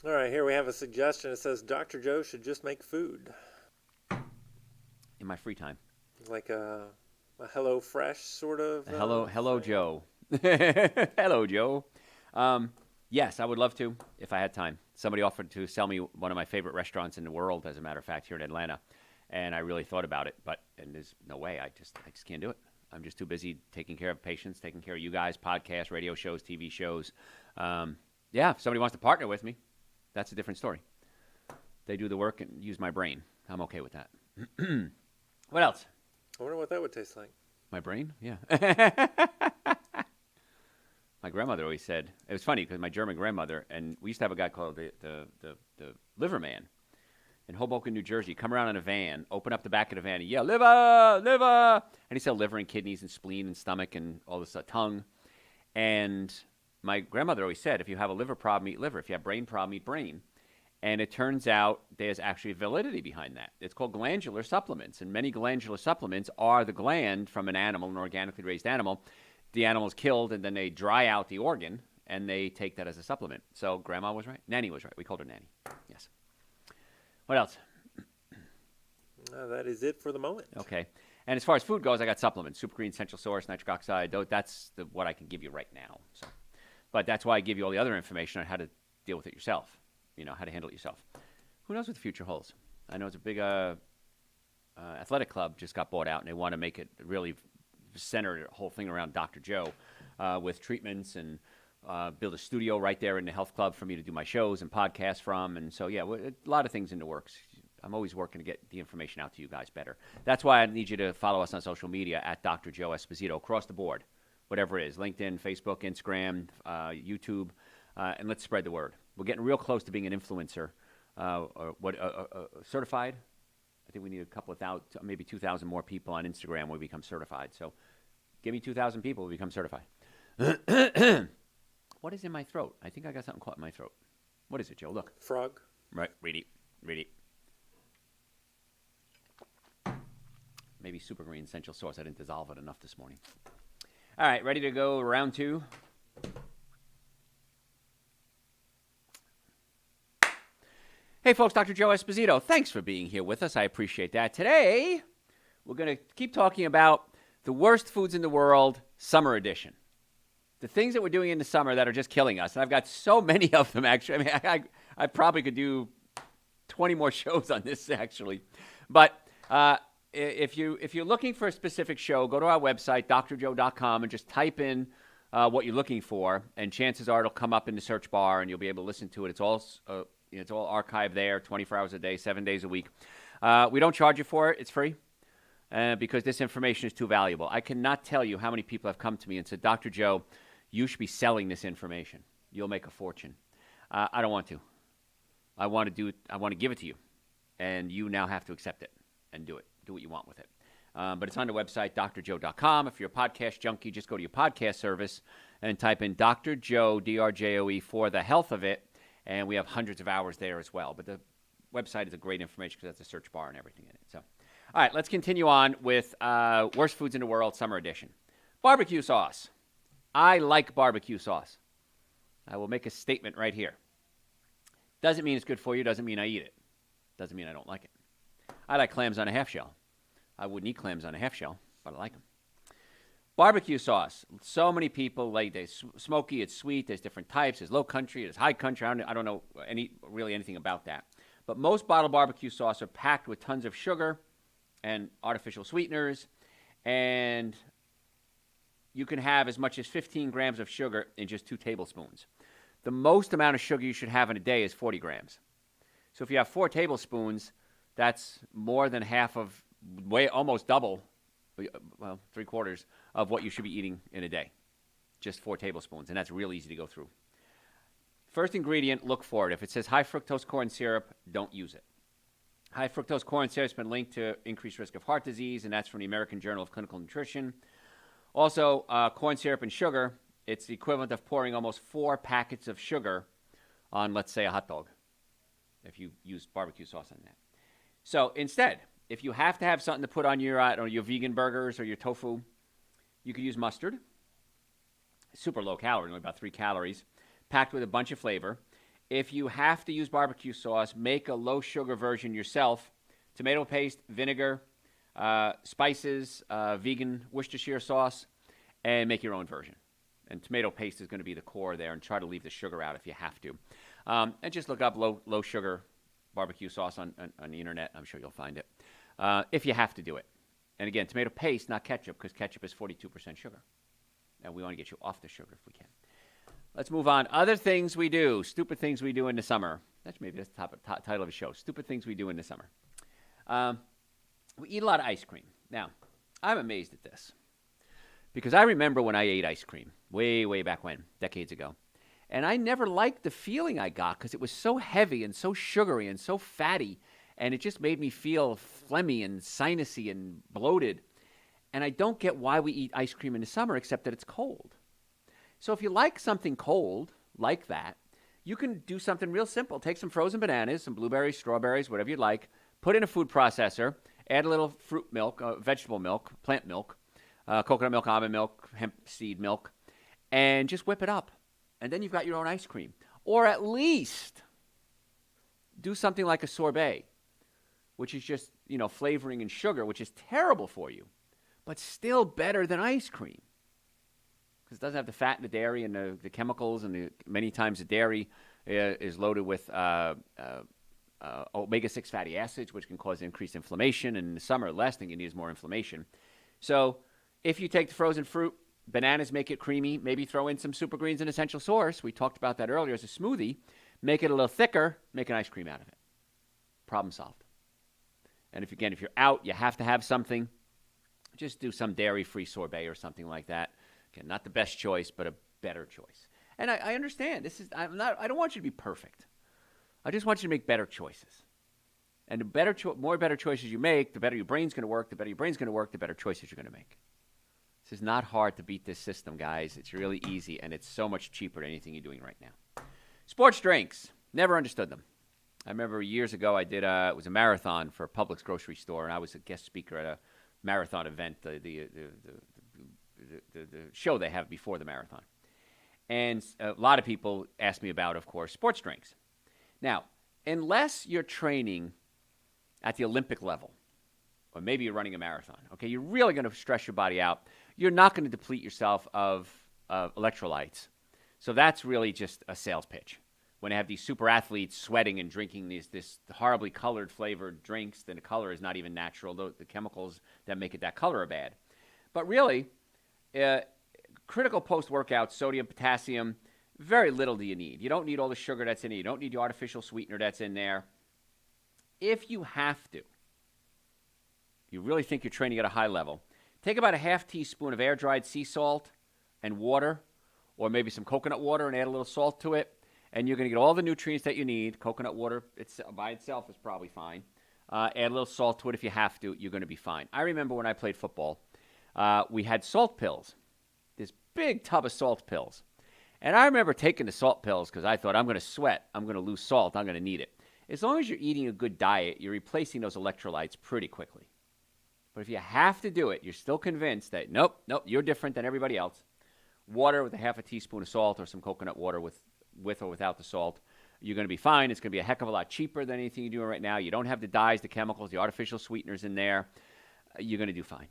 All right, here we have a suggestion. It says Dr. Joe should just make food. In my free time. Like a Hello Fresh sort of. Hello, Joe. Hello, Joe. Yes, I would love to if I had time. Somebody offered to sell me one of my favorite restaurants in the world, as a matter of fact, here in Atlanta. And I really thought about it, and there's no way. I just can't do it. I'm just too busy taking care of patients, taking care of you guys, podcasts, radio shows, TV shows. Yeah, if somebody wants to partner with me, that's a different story. They do the work and use my brain. I'm okay with that. What else? I wonder what that would taste like. My brain? Yeah. My grandmother always said, it was funny because my German grandmother, and we used to have a guy called the liver man in Hoboken, New Jersey, come around in a van, open up the back of the van, and yell, liver, liver. And he said liver and kidneys and spleen and stomach and all this tongue. And my grandmother always said, if you have a liver problem, eat liver. If you have brain problem, eat brain. And it turns out there's actually validity behind that. It's called glandular supplements. And many glandular supplements are the gland from an animal, an organically raised animal. The animal is killed, and then they dry out the organ, and they take that as a supplement. So Grandma was right. Nanny was right. We called her Nanny. Yes. What else? That is it for the moment. Okay. And as far as food goes, I got supplements. Super Green, Essential Source, Nitric Oxide. That's what I can give you right now. So, but that's why I give you all the other information on how to deal with it yourself. You know, how to handle it yourself. Who knows what the future holds? I know it's a big athletic club just got bought out, and they want to make it really center the whole thing around Dr. Joe with treatments and build a studio right there in the health club for me to do my shows and podcasts from. And so, yeah, a lot of things in the works. I'm always working to get the information out to you guys better. That's why I need you to follow us on social media at Dr. Joe Esposito across the board, whatever it is, LinkedIn, Facebook, Instagram, YouTube, and let's spread the word. We're getting real close to being an influencer, certified. I think we need a couple of thousand, maybe 2,000 more people on Instagram when we become certified. So give me 2,000 people, we become certified. What is in my throat? I think I got something caught in my throat. What is it, Joe? Look. Frog. Right. Read it. Maybe Super Green Essential Source. I didn't dissolve it enough this morning. All right. Ready to go round two? Hey, folks. Dr. Joe Esposito. Thanks for being here with us. I appreciate that. Today, we're going to keep talking about the worst foods in the world, summer edition. The things that we're doing in the summer that are just killing us. And I've got so many of them, actually. I mean, I probably could do 20 more shows on this, actually. But if you're looking for a specific show, go to our website, drjoe.com, and just type in what you're looking for. And chances are it'll come up in the search bar, and you'll be able to listen to it. It's all archived there, 24 hours a day, 7 days a week. We don't charge you for it. It's free. Because this information is too valuable. I cannot tell you how many people have come to me and said, Dr. Joe, you should be selling this information. You'll make a fortune. I don't want to. I want to give it to you. And you now have to accept it and do it. Do what you want with it. But it's on the website, drjoe.com. If you're a podcast junkie, just go to your podcast service and type in Dr. Joe, D-R-J-O-E, for the health of it. And we have hundreds of hours there as well. But the website is a great information because that's a search bar and everything in it. So, all right, let's continue on with Worst Foods in the World, Summer Edition. Barbecue sauce. I like barbecue sauce. I will make a statement right here. Doesn't mean it's good for you. Doesn't mean I eat it. Doesn't mean I don't like it. I like clams on a half shell. I wouldn't eat clams on a half shell, but I like them. Barbecue sauce. So many people like it's smoky, it's sweet. There's different types. There's low country, there's high country. I don't know really anything about that. But most bottled barbecue sauce are packed with tons of sugar and artificial sweeteners, and you can have as much as 15 grams of sugar in just 2 tablespoons. The most amount of sugar you should have in a day is 40 grams. So if you have 4 tablespoons, that's more than half of, almost double, well, 3/4 of what you should be eating in a day. Just 4 tablespoons, and that's real easy to go through. First ingredient, look for it. If it says high fructose corn syrup, don't use it. High fructose corn syrup has been linked to increased risk of heart disease, and that's from the American Journal of Clinical Nutrition. Also, corn syrup and sugar, it's the equivalent of pouring almost 4 packets of sugar on, let's say, a hot dog, if you use barbecue sauce on that. So instead, if you have to have something to put on your vegan burgers or your tofu, you could use mustard. Super low calorie, only about 3 calories, packed with a bunch of flavor. If you have to use barbecue sauce, make a low sugar version yourself. Tomato paste, vinegar, spices, vegan Worcestershire sauce, and make your own version. And tomato paste is going to be the core there, and try to leave the sugar out if you have to. And just look up low sugar barbecue sauce on the internet. I'm sure you'll find it. If you have to do it. And again, tomato paste, not ketchup, because ketchup is 42% sugar. And we want to get you off the sugar if we can. Let's move on. Other things we do. Stupid things we do in the summer. That's the title of the show. Stupid things we do in the summer. We eat a lot of ice cream. Now, I'm amazed at this. Because I remember when I ate ice cream, way, way back when, decades ago. And I never liked the feeling I got because it was so heavy and so sugary and so fatty. And it just made me feel phlegmy and sinusy and bloated. And I don't get why we eat ice cream in the summer except that it's cold. So if you like something cold like that, you can do something real simple. Take some frozen bananas, some blueberries, strawberries, whatever you like, put in a food processor, add a little fruit milk, vegetable milk, plant milk, coconut milk, almond milk, hemp seed milk, and just whip it up. And then you've got your own ice cream. Or at least do something like a sorbet, which is just, flavoring and sugar, which is terrible for you, but still better than ice cream. Because it doesn't have the fat and the dairy and the chemicals, and many times the dairy is loaded with omega-6 fatty acids, which can cause increased inflammation. And in the summer, the last thing you need is more inflammation. So if you take the frozen fruit, bananas make it creamy, maybe throw in some super greens and essential source. We talked about that earlier as a smoothie. Make it a little thicker, make an ice cream out of it. Problem solved. And if you're out, you have to have something, just do some dairy-free sorbet or something like that. Again, not the best choice, but a better choice. And I understand. I don't want you to be perfect. I just want you to make better choices. And the more better choices you make, the better your brain's going to work. The better your brain's going to work, the better choices you're going to make. This is not hard to beat this system, guys. It's really easy, and it's so much cheaper than anything you're doing right now. Sports drinks. Never understood them. I remember years ago I did it was a marathon for Publix grocery store, and I was a guest speaker at a marathon event, the show they have before the marathon. And a lot of people ask me about, of course, sports drinks. Now, unless you're training at the Olympic level, or maybe you're running a marathon, okay, you're really going to stress your body out. You're not going to deplete yourself of electrolytes. So that's really just a sales pitch. When they have these super athletes sweating and drinking this horribly colored flavored drinks, then the color is not even natural. The chemicals that make it that color are bad. But really, critical post-workout, sodium, potassium, very little do you need. You don't need all the sugar that's in it. You don't need the artificial sweetener that's in there. If you have to, you really think you're training at a high level, take about a half teaspoon of air-dried sea salt and water, or maybe some coconut water and add a little salt to it, and you're going to get all the nutrients that you need. Coconut water by itself is probably fine. Add a little salt to it if you have to. You're going to be fine. I remember when I played football, we had salt pills, this big tub of salt pills. And I remember taking the salt pills because I thought, I'm going to sweat. I'm going to lose salt. I'm going to need it. As long as you're eating a good diet, you're replacing those electrolytes pretty quickly. But if you have to do it, you're still convinced that, nope, you're different than everybody else. Water with a half a teaspoon of salt or some coconut water with or without the salt. You're going to be fine. It's going to be a heck of a lot cheaper than anything you're doing right now. You don't have the dyes, the chemicals, the artificial sweeteners in there. You're going to do fine.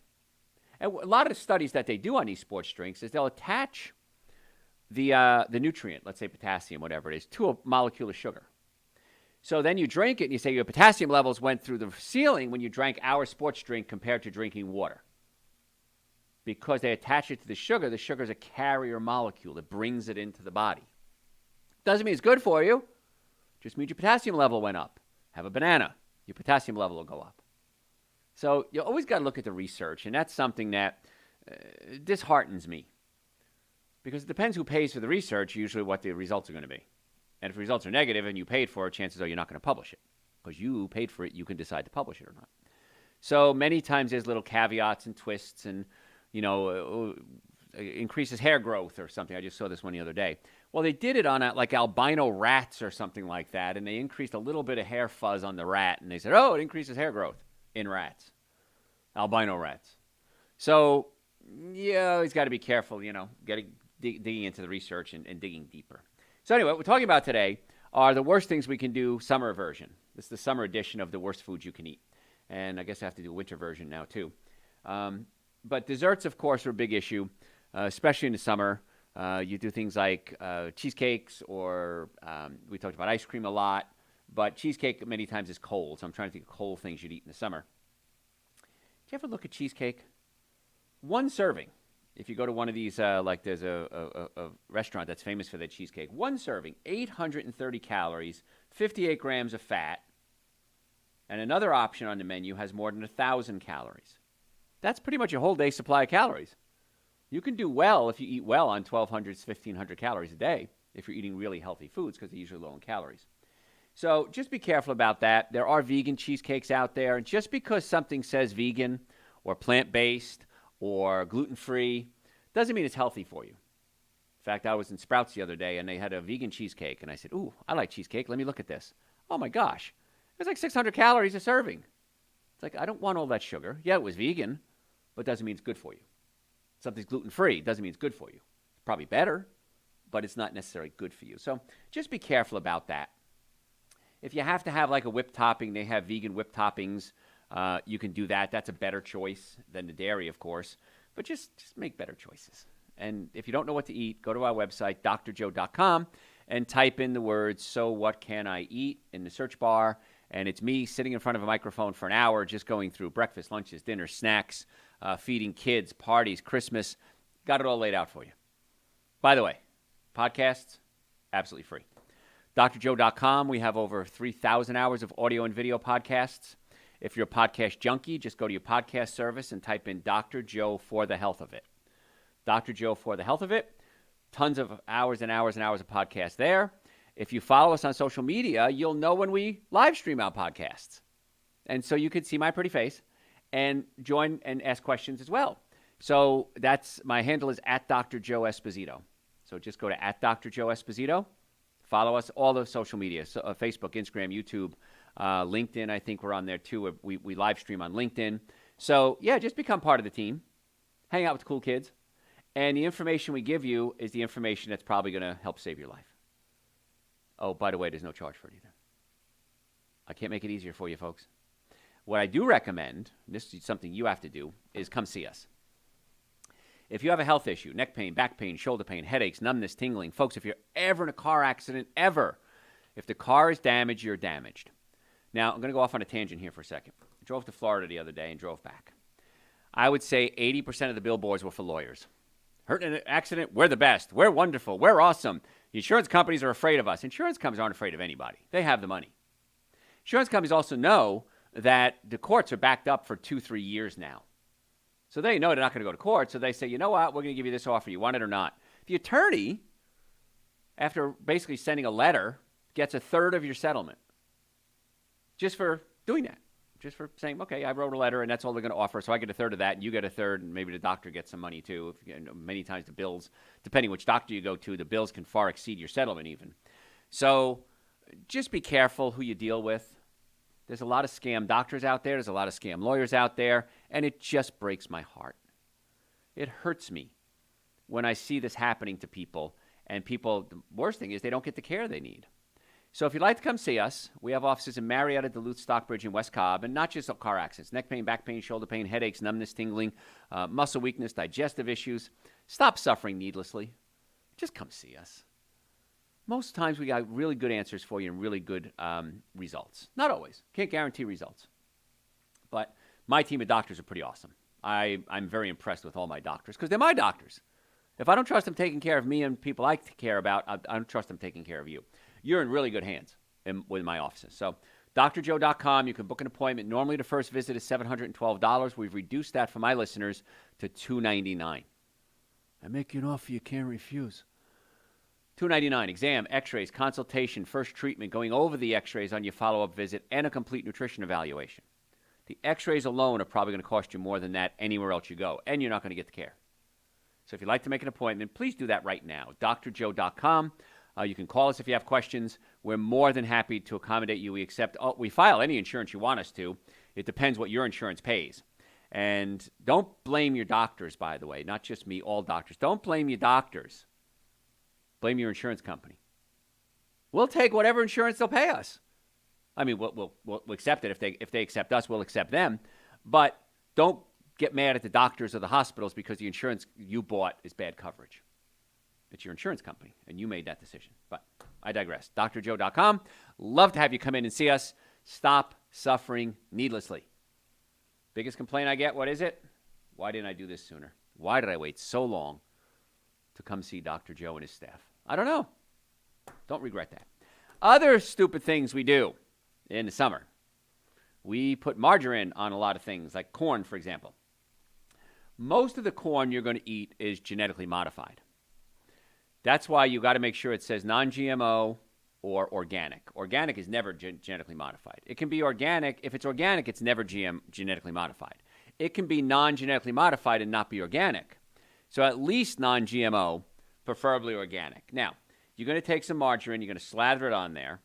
And a lot of the studies that they do on these sports drinks is they'll attach the nutrient, let's say potassium, whatever it is, to a molecule of sugar. So then you drink it and you say your potassium levels went through the ceiling when you drank our sports drink compared to drinking water. Because they attach it to the sugar is a carrier molecule that brings it into the body. Doesn't mean it's good for you. Just means your potassium level went up. Have a banana. Your potassium level will go up. So you always got to look at the research, and that's something that disheartens me. Because it depends who pays for the research, usually what the results are going to be. And if the results are negative and you paid for it, chances are you're not going to publish it. Because you paid for it, you can decide to publish it or not. So many times there's little caveats and twists and, increases hair growth or something. I just saw this one the other day. Well, they did it on like albino rats or something like that, and they increased a little bit of hair fuzz on the rat, and they said, oh, it increases hair growth in rats, albino rats. So, yeah, he's got to be careful, digging into the research and digging deeper. So anyway, what we're talking about today are the worst things we can do summer version. This is the summer edition of the worst foods you can eat. And I guess I have to do a winter version now, too. But desserts, of course, are a big issue, especially in the summer. You do things like cheesecakes or we talked about ice cream a lot. But cheesecake many times is cold, so I'm trying to think of cold things you'd eat in the summer. Do you ever look at cheesecake? One serving. If you go to one of these, like there's a restaurant that's famous for their cheesecake, one serving, 830 calories, 58 grams of fat, and another option on the menu has more than 1,000 calories. That's pretty much a whole day's supply of calories. You can do well if you eat well on 1,200, 1,500 calories a day if you're eating really healthy foods because they're usually low in calories. So just be careful about that. There are vegan cheesecakes out there, and just because something says vegan or plant-based or gluten-free doesn't mean it's healthy for you. In fact, I was in Sprouts the other day, and they had a vegan cheesecake, and I said, ooh, I like cheesecake. Let me look at this. Oh, my gosh. It's like 600 calories a serving. It's like, I don't want all that sugar. Yeah, it was vegan, but doesn't mean it's good for you. Something's gluten-free doesn't mean it's good for you. It's probably better, but it's not necessarily good for you. So just be careful about that. If you have to have like a whipped topping, they have vegan whipped toppings. You can do that. That's a better choice than the dairy, of course. But just make better choices. And if you don't know what to eat, go to our website, drjoe.com, and type in the words, so what can I eat, in the search bar. And it's me sitting in front of a microphone for an hour just going through breakfast, lunches, dinners, snacks, feeding kids, parties, Christmas. Got it all laid out for you. By the way, podcasts, absolutely free. drjoe.com, we have over 3,000 hours of audio and video podcasts. If you're a podcast junkie, just go to your podcast service and type in Dr. Joe for the health of it. Dr. Joe for the health of it. Tons of hours and hours and hours of podcasts there. If you follow us on social media, you'll know when we live stream our podcasts. And so you can see my pretty face and join and ask questions as well. So my handle is at Dr. Joe Esposito. So just go to at Dr. Joe Esposito. Follow us, all the social media, so, Facebook, Instagram, YouTube, LinkedIn. I think we're on there too. We live stream on LinkedIn. So, yeah, just become part of the team. Hang out with the cool kids. And the information we give you is the information that's probably going to help save your life. Oh, by the way, there's no charge for it either. I can't make it easier for you, folks. What I do recommend, this is something you have to do, is come see us. If you have a health issue, neck pain, back pain, shoulder pain, headaches, numbness, tingling, folks, if you're ever in a car accident, if the car is damaged, you're damaged. Now, I'm going to go off on a tangent here for a second. I drove to Florida the other day and drove back. I would say 80% of the billboards were for lawyers. Hurt in an accident, we're the best. We're wonderful. We're awesome. The insurance companies are afraid of us. Insurance companies aren't afraid of anybody. They have the money. Insurance companies also know that the courts are backed up for 2-3 years now. So they know they're not going to go to court, so they say, you know what, we're going to give you this offer. You want it or not? The attorney, after basically sending a letter, gets a third of your settlement just for doing that, just for saying, okay, I wrote a letter, and that's all they're going to offer, so I get a third of that, and you get a third, and maybe the doctor gets some money too. Many times the bills, depending which doctor you go to, the bills can far exceed your settlement even. So just be careful who you deal with. There's a lot of scam doctors out there. There's a lot of scam lawyers out there, and it just breaks my heart. It hurts me when I see this happening to people, and people, the worst thing is they don't get the care they need. So if you'd like to come see us, we have offices in Marietta, Duluth, Stockbridge, and West Cobb, and not just car accidents, neck pain, back pain, shoulder pain, headaches, numbness, tingling, muscle weakness, digestive issues. Stop suffering needlessly. Just come see us. Most times we got really good answers for you and really good results. Not always. Can't guarantee results. But my team of doctors are pretty awesome. I'm very impressed with all my doctors because they're my doctors. If I don't trust them taking care of me and people I care about, I don't trust them taking care of you. You're in really good hands with my offices. So drjoe.com, you can book an appointment. Normally the first visit is $712. We've reduced that for my listeners to $299. I make you an offer you can't refuse. $299, exam, x-rays, consultation, first treatment, going over the x-rays on your follow-up visit, and a complete nutrition evaluation. The x-rays alone are probably going to cost you more than that anywhere else you go, and you're not going to get the care. So if you'd like to make an appointment, please do that right now. drjoe.com. You can call us if you have questions. We're more than happy to accommodate you. We file any insurance you want us to. It depends what your insurance pays. And don't blame your doctors, by the way, not just me, all doctors. Don't blame your doctors. Blame your insurance company. We'll take whatever insurance they'll pay us. I mean, we'll accept it. If they accept us, we'll accept them. But don't get mad at the doctors or the hospitals because the insurance you bought is bad coverage. It's your insurance company, and you made that decision. But I digress. drjoe.com. Love to have you come in and see us. Stop suffering needlessly. Biggest complaint I get, what is it? Why didn't I do this sooner? Why did I wait so long to come see Dr. Joe and his staff? I don't know. Don't regret that. Other stupid things we do in the summer. We put margarine on a lot of things, like corn, for example. Most of the corn you're going to eat is genetically modified. That's why you got to make sure it says non-GMO or organic. Organic is never genetically modified. It can be organic. If it's organic, it's never genetically modified. It can be non-genetically modified and not be organic. So at least non-GMO, preferably organic. Now, you're going to take some margarine. You're going to slather it on there.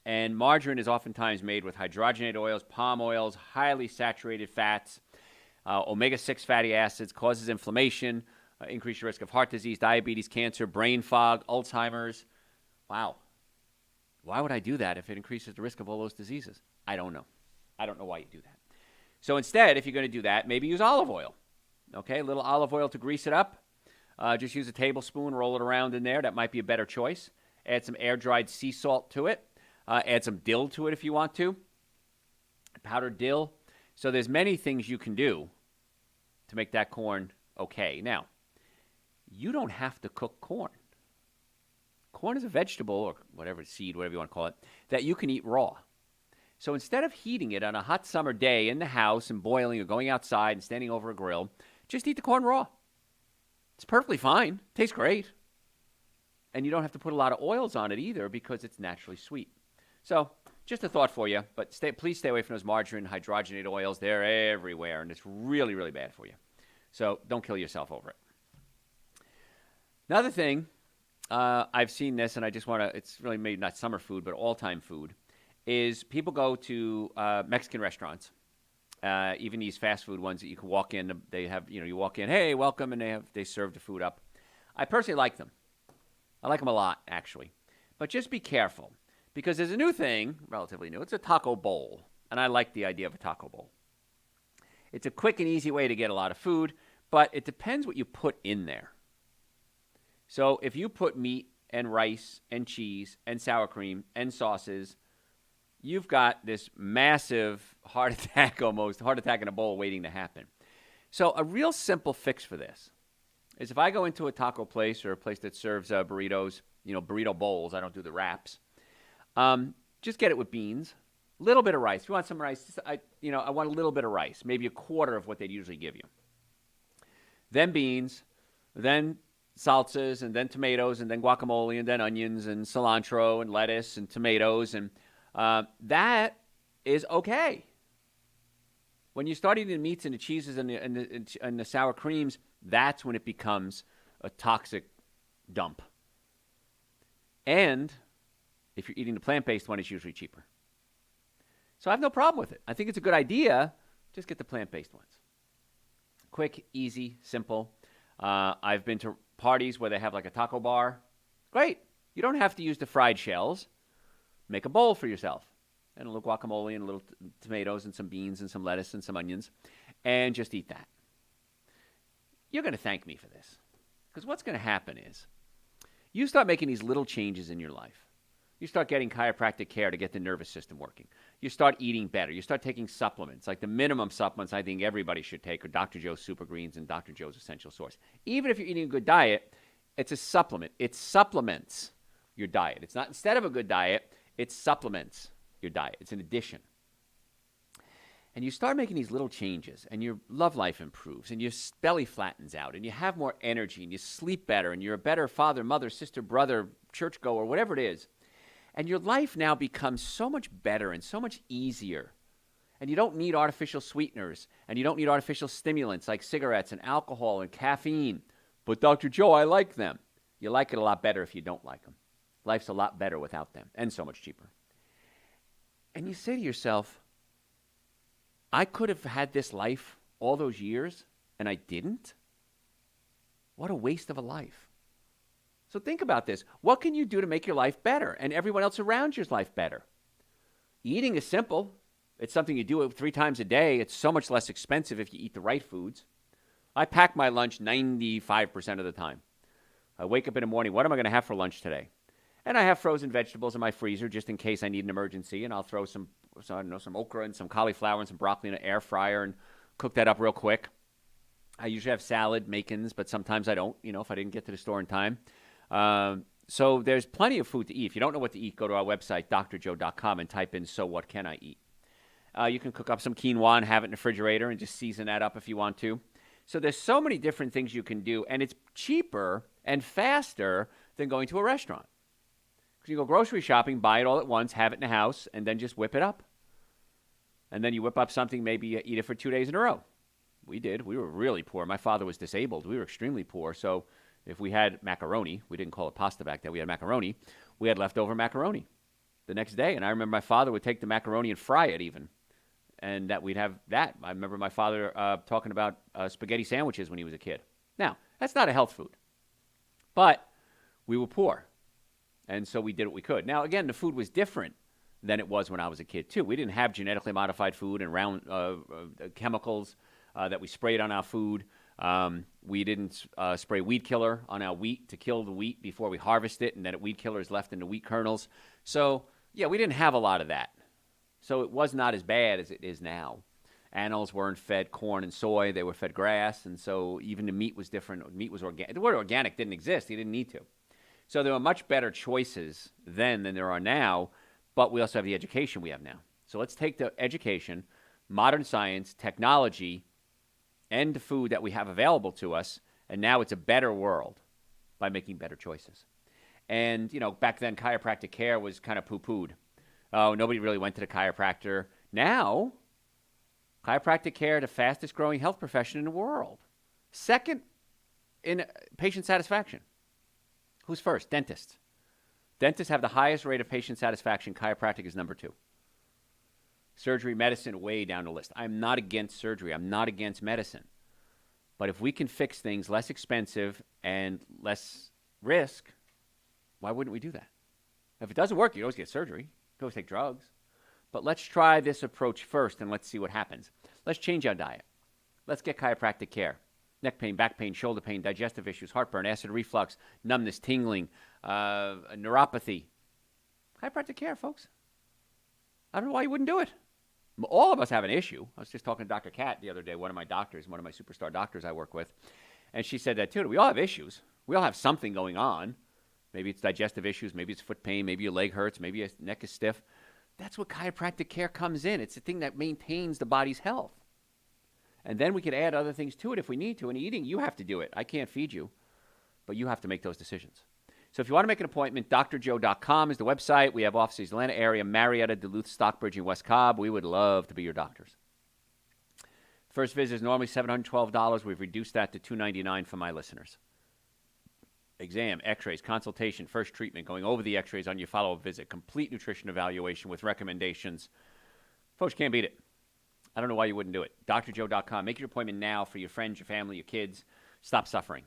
And margarine is oftentimes made with hydrogenated oils, palm oils, highly saturated fats, omega-6 fatty acids, causes inflammation, increase your risk of heart disease, diabetes, cancer, brain fog, Alzheimer's. Wow. Why would I do that if it increases the risk of all those diseases? I don't know. I don't know why you do that. So instead, if you're going to do that, maybe use olive oil. Okay, a little olive oil to grease it up. Just use a tablespoon, roll it around in there. That might be a better choice. Add some air-dried sea salt to it. Add some dill to it if you want to. Powdered dill. So there's many things you can do to make that corn okay. Now, you don't have to cook corn. Corn is a vegetable, or whatever, seed, whatever you want to call it, that you can eat raw. So instead of heating it on a hot summer day in the house and boiling or going outside and standing over a grill, just eat the corn raw. It's perfectly fine. Tastes great. And you don't have to put a lot of oils on it either because it's naturally sweet. So just a thought for you, but please stay away from those margarine, hydrogenated oils. They're everywhere, and it's really, really bad for you. So don't kill yourself over it. Another thing, I've seen this, and I just want to, it's really maybe not summer food, but all-time food, is people go to Mexican restaurants, even these fast food ones that you can walk in. They have, you walk in, hey, welcome, and they serve the food up. I personally like them. I like them a lot, actually. But just be careful, because there's a new thing, relatively new. It's a taco bowl, and I like the idea of a taco bowl. It's a quick and easy way to get a lot of food, but it depends what you put in there. So if you put meat and rice and cheese and sour cream and sauces, you've got this massive heart attack in a bowl waiting to happen. So a real simple fix for this is if I go into a taco place or a place that serves burritos, burrito bowls, I don't do the wraps, just get it with beans, a little bit of rice. If you want some rice, I want a little bit of rice, maybe a quarter of what they'd usually give you. Then beans, then salsas, and then tomatoes, and then guacamole, and then onions, and cilantro, and lettuce, and tomatoes, and that is okay. When you start eating the meats and the cheeses and the sour creams, that's when it becomes a toxic dump. And if you're eating the plant-based one, it's usually cheaper. So I have no problem with it. I think it's a good idea. Just get the plant-based ones. Quick, easy, simple. I've been to parties where they have like a taco bar. Great. You don't have to use the fried shells. Make a bowl for yourself and a little guacamole and a little tomatoes and some beans and some lettuce and some onions, and just eat that. You're going to thank me for this, because what's going to happen is you start making these little changes in your life. You start getting chiropractic care to get the nervous system working. You start eating better. You start taking supplements. Like the minimum supplements I think everybody should take are Dr. Joe's Super Greens and Dr. Joe's Essential Source. Even if you're eating a good diet, it's a supplement. It supplements your diet. It's not instead of a good diet, it supplements your diet. It's an addition. And you start making these little changes, and your love life improves, and your belly flattens out, and you have more energy, and you sleep better, and you're a better father, mother, sister, brother, churchgoer, whatever it is. And your life now becomes so much better and so much easier. And you don't need artificial sweeteners, and you don't need artificial stimulants like cigarettes and alcohol and caffeine. But Dr. Joe, I like them. You like it a lot better if you don't like them. Life's a lot better without them, and so much cheaper. And you say to yourself, I could have had this life all those years, and I didn't? What a waste of a life. So think about this. What can you do to make your life better and everyone else around your life better? Eating is simple. It's something you do 3 times a day. It's so much less expensive if you eat the right foods. I pack my lunch 95% of the time. I wake up in the morning, what am I going to have for lunch today? And I have frozen vegetables in my freezer just in case I need an emergency, and I'll throw some okra and some cauliflower and some broccoli in an air fryer and cook that up real quick. I usually have salad makings, but sometimes I don't, if I didn't get to the store in time. So there's plenty of food to eat. If you don't know what to eat, go to our website, drjoe.com, and type in, so what can I eat? You can cook up some quinoa and have it in the refrigerator and just season that up if you want to. So there's so many different things you can do, and it's cheaper and faster than going to a restaurant. Because you go grocery shopping, buy it all at once, have it in the house, and then just whip it up. And then you whip up something, maybe you eat it for 2 days in a row. We did. We were really poor. My father was disabled. We were extremely poor. So if we had macaroni, we didn't call it pasta back then, we had macaroni, we had leftover macaroni the next day. And I remember my father would take the macaroni and fry it even. And that we'd have that. I remember my father talking about spaghetti sandwiches when he was a kid. Now, that's not a health food. But we were poor. And so we did what we could. Now, again, the food was different than it was when I was a kid, too. We didn't have genetically modified food and chemicals that we sprayed on our food. We didn't spray weed killer on our wheat to kill the wheat before we harvest it, and then weed killer is left in the wheat kernels. So, yeah, we didn't have a lot of that. So it was not as bad as it is now. Animals weren't fed corn and soy. They were fed grass, and so even the meat was different. Meat was organic. The word organic didn't exist. You didn't need to. So there were much better choices then than there are now, but we also have the education we have now. So let's take the education, modern science, technology, and the food that we have available to us, and now it's a better world by making better choices. And, back then chiropractic care was kind of poo-pooed. Oh, nobody really went to the chiropractor. Now, chiropractic care, the fastest growing health profession in the world. Second in patient satisfaction. Who's first? Dentists. Dentists have the highest rate of patient satisfaction. Chiropractic is number 2. Surgery, medicine, way down the list. I'm not against surgery. I'm not against medicine. But if we can fix things less expensive and less risk, why wouldn't we do that? If it doesn't work, you always get surgery. You always take drugs. But let's try this approach first, and let's see what happens. Let's change our diet. Let's get chiropractic care. Neck pain, back pain, shoulder pain, digestive issues, heartburn, acid reflux, numbness, tingling, neuropathy. Chiropractic care, folks. I don't know why you wouldn't do it. All of us have an issue. I was just talking to Dr. Kat the other day, one of my doctors, one of my superstar doctors I work with, and she said that too. We all have issues. We all have something going on. Maybe it's digestive issues. Maybe it's foot pain. Maybe your leg hurts. Maybe your neck is stiff. That's what chiropractic care comes in. It's the thing that maintains the body's health. And then we can add other things to it if we need to. And eating, you have to do it. I can't feed you, but you have to make those decisions. So if you want to make an appointment, drjoe.com is the website. We have offices in the Atlanta area, Marietta, Duluth, Stockbridge, and West Cobb. We would love to be your doctors. First visit is normally $712. We've reduced that to $299 for my listeners. Exam, x-rays, consultation, first treatment, going over the x-rays on your follow-up visit, complete nutrition evaluation with recommendations. Folks, can't beat it. I don't know why you wouldn't do it. drjoe.com. Make your appointment now for your friends, your family, your kids. Stop suffering.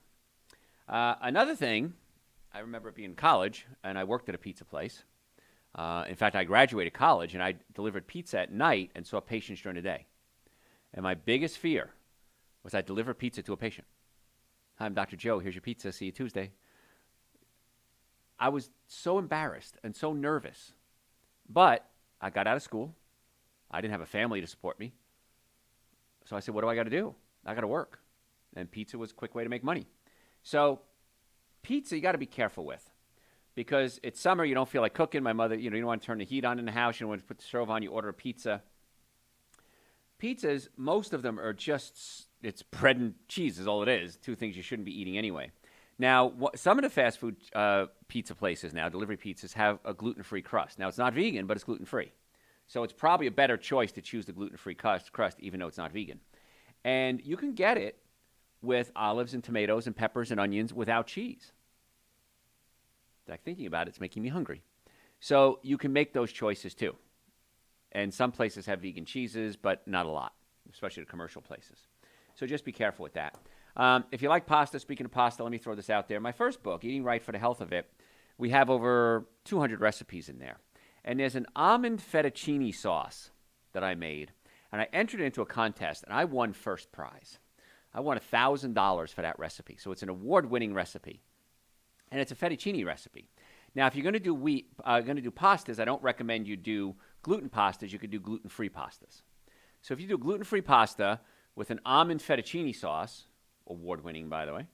Another thing, I remember being in college, and I worked at a pizza place. In fact, I graduated college and I delivered pizza at night and saw patients during the day. And my biggest fear was I'd deliver pizza to a patient. Hi, I'm Dr. Joe. Here's your pizza. See you Tuesday. I was so embarrassed and so nervous. But I got out of school. I didn't have a family to support me. So I said, what do I got to do? I got to work. And pizza was a quick way to make money. So pizza, you got to be careful with. Because it's summer, you don't feel like cooking. My mother, you don't want to turn the heat on in the house. You don't want to put the stove on. You order a pizza. Pizzas, most of them are just, it's bread and cheese is all it is. Two things you shouldn't be eating anyway. Now, some of the fast food pizza places now, delivery pizzas, have a gluten-free crust. Now, it's not vegan, but it's gluten-free. So it's probably a better choice to choose the gluten-free crust, even though it's not vegan. And you can get it with olives and tomatoes and peppers and onions without cheese. Like thinking about it's making me hungry. So you can make those choices too. And some places have vegan cheeses, but not a lot, especially the commercial places. So just be careful with that. If you like pasta, speaking of pasta, let me throw this out there. My first book, Eating Right for the Health of It, we have over 200 recipes in there. And there's an almond fettuccine sauce that I made. And I entered into a contest, and I won first prize. I won $1,000 for that recipe. So it's an award-winning recipe. And it's a fettuccine recipe. Now, if you're going to do pastas, I don't recommend you do gluten pastas. You could do gluten-free pastas. So if you do gluten-free pasta with an almond fettuccine sauce, award-winning, by the way,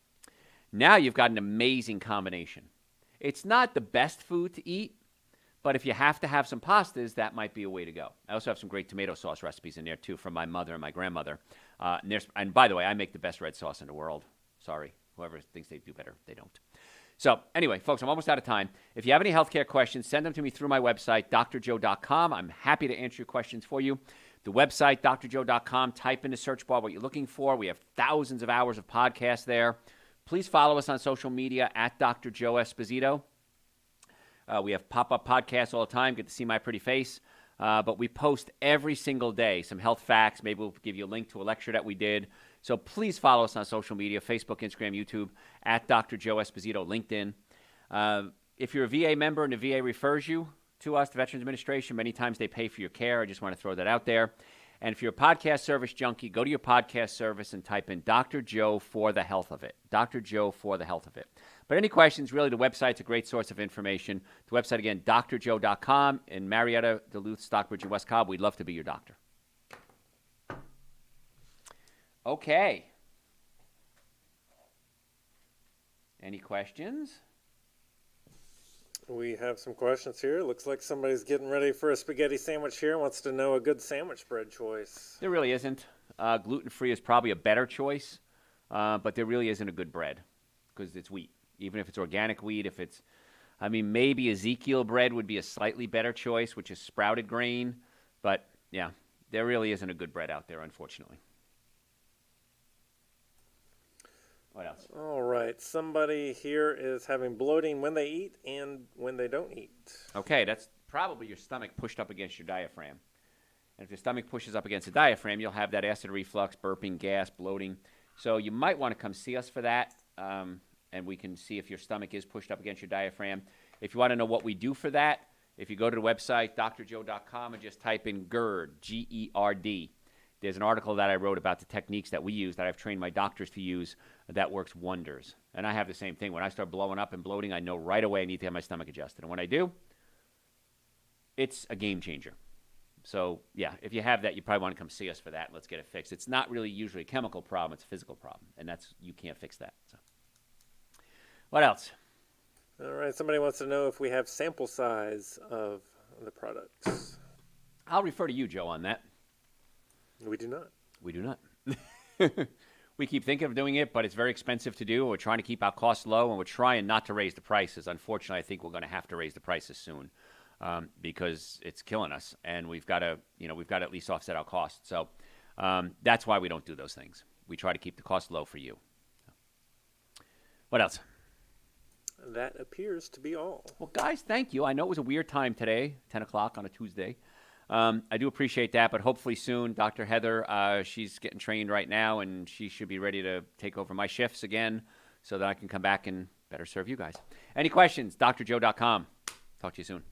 now you've got an amazing combination. It's not the best food to eat, but if you have to have some pastas, that might be a way to go. I also have some great tomato sauce recipes in there, too, from my mother and my grandmother. And by the way, I make the best red sauce in the world. Sorry, whoever thinks they do better, they don't. So anyway, folks, I'm almost out of time. If you have any healthcare questions, send them to me through my website, drjoe.com. I'm happy to answer your questions for you. The website, drjoe.com, type in the search bar what you're looking for. We have thousands of hours of podcasts there. Please follow us on social media at Dr. Joe Esposito. We have pop-up podcasts all the time. Get to see my pretty face. But we post every single day some health facts. Maybe we'll give you a link to a lecture that we did. So please follow us on social media, Facebook, Instagram, YouTube, at Dr. Joe Esposito, LinkedIn. If you're a VA member and the VA refers you to us, the Veterans Administration, many times they pay for your care. I just want to throw that out there. And if you're a podcast service junkie, go to your podcast service and type in Dr. Joe for the health of it. Dr. Joe for the health of it. But any questions, really, the website's a great source of information. The website, again, drjoe.com in Marietta, Duluth, Stockbridge, and West Cobb. We'd love to be your doctor. Okay. Any questions? We have some questions here. Looks like somebody's getting ready for a spaghetti sandwich here. Wants to know a good sandwich bread choice. There really isn't. Gluten-free is probably a better choice, but there really isn't a good bread because it's wheat. Even if it's organic wheat, maybe Ezekiel bread would be a slightly better choice, which is sprouted grain. But, yeah, there really isn't a good bread out there, unfortunately. What else? All right. Somebody here is having bloating when they eat and when they don't eat. Okay, that's probably your stomach pushed up against your diaphragm. And if your stomach pushes up against the diaphragm, you'll have that acid reflux, burping, gas, bloating. So you might want to come see us for that, and we can see if your stomach is pushed up against your diaphragm. If you want to know what we do for that, if you go to the website, drjoe.com, and just type in GERD, G-E-R-D, there's an article that I wrote about the techniques that we use, that I've trained my doctors to use, that works wonders. And I have the same thing. When I start blowing up and bloating, I know right away I need to have my stomach adjusted. And when I do, it's a game changer. So, yeah, if you have that, you probably want to come see us for that. Let's get it fixed. It's not really usually a chemical problem. It's a physical problem. And you can't fix that. So, what else? All right. Somebody wants to know if we have sample size of the products. I'll refer to you, Joe, on that. We do not. We do not. We keep thinking of doing it, but it's very expensive to do. We're trying to keep our costs low, and we're trying not to raise the prices. Unfortunately, I think we're going to have to raise the prices soon because it's killing us, and we've got to at least offset our costs. So that's why we don't do those things. We try to keep the cost low for you. What else? That appears to be all. Well, guys, thank you. I know it was a weird time today, 10 o'clock on a Tuesday. I do appreciate that, but hopefully soon, Dr. Heather, she's getting trained right now, and she should be ready to take over my shifts again so that I can come back and better serve you guys. Any questions? drjoe.com. Talk to you soon.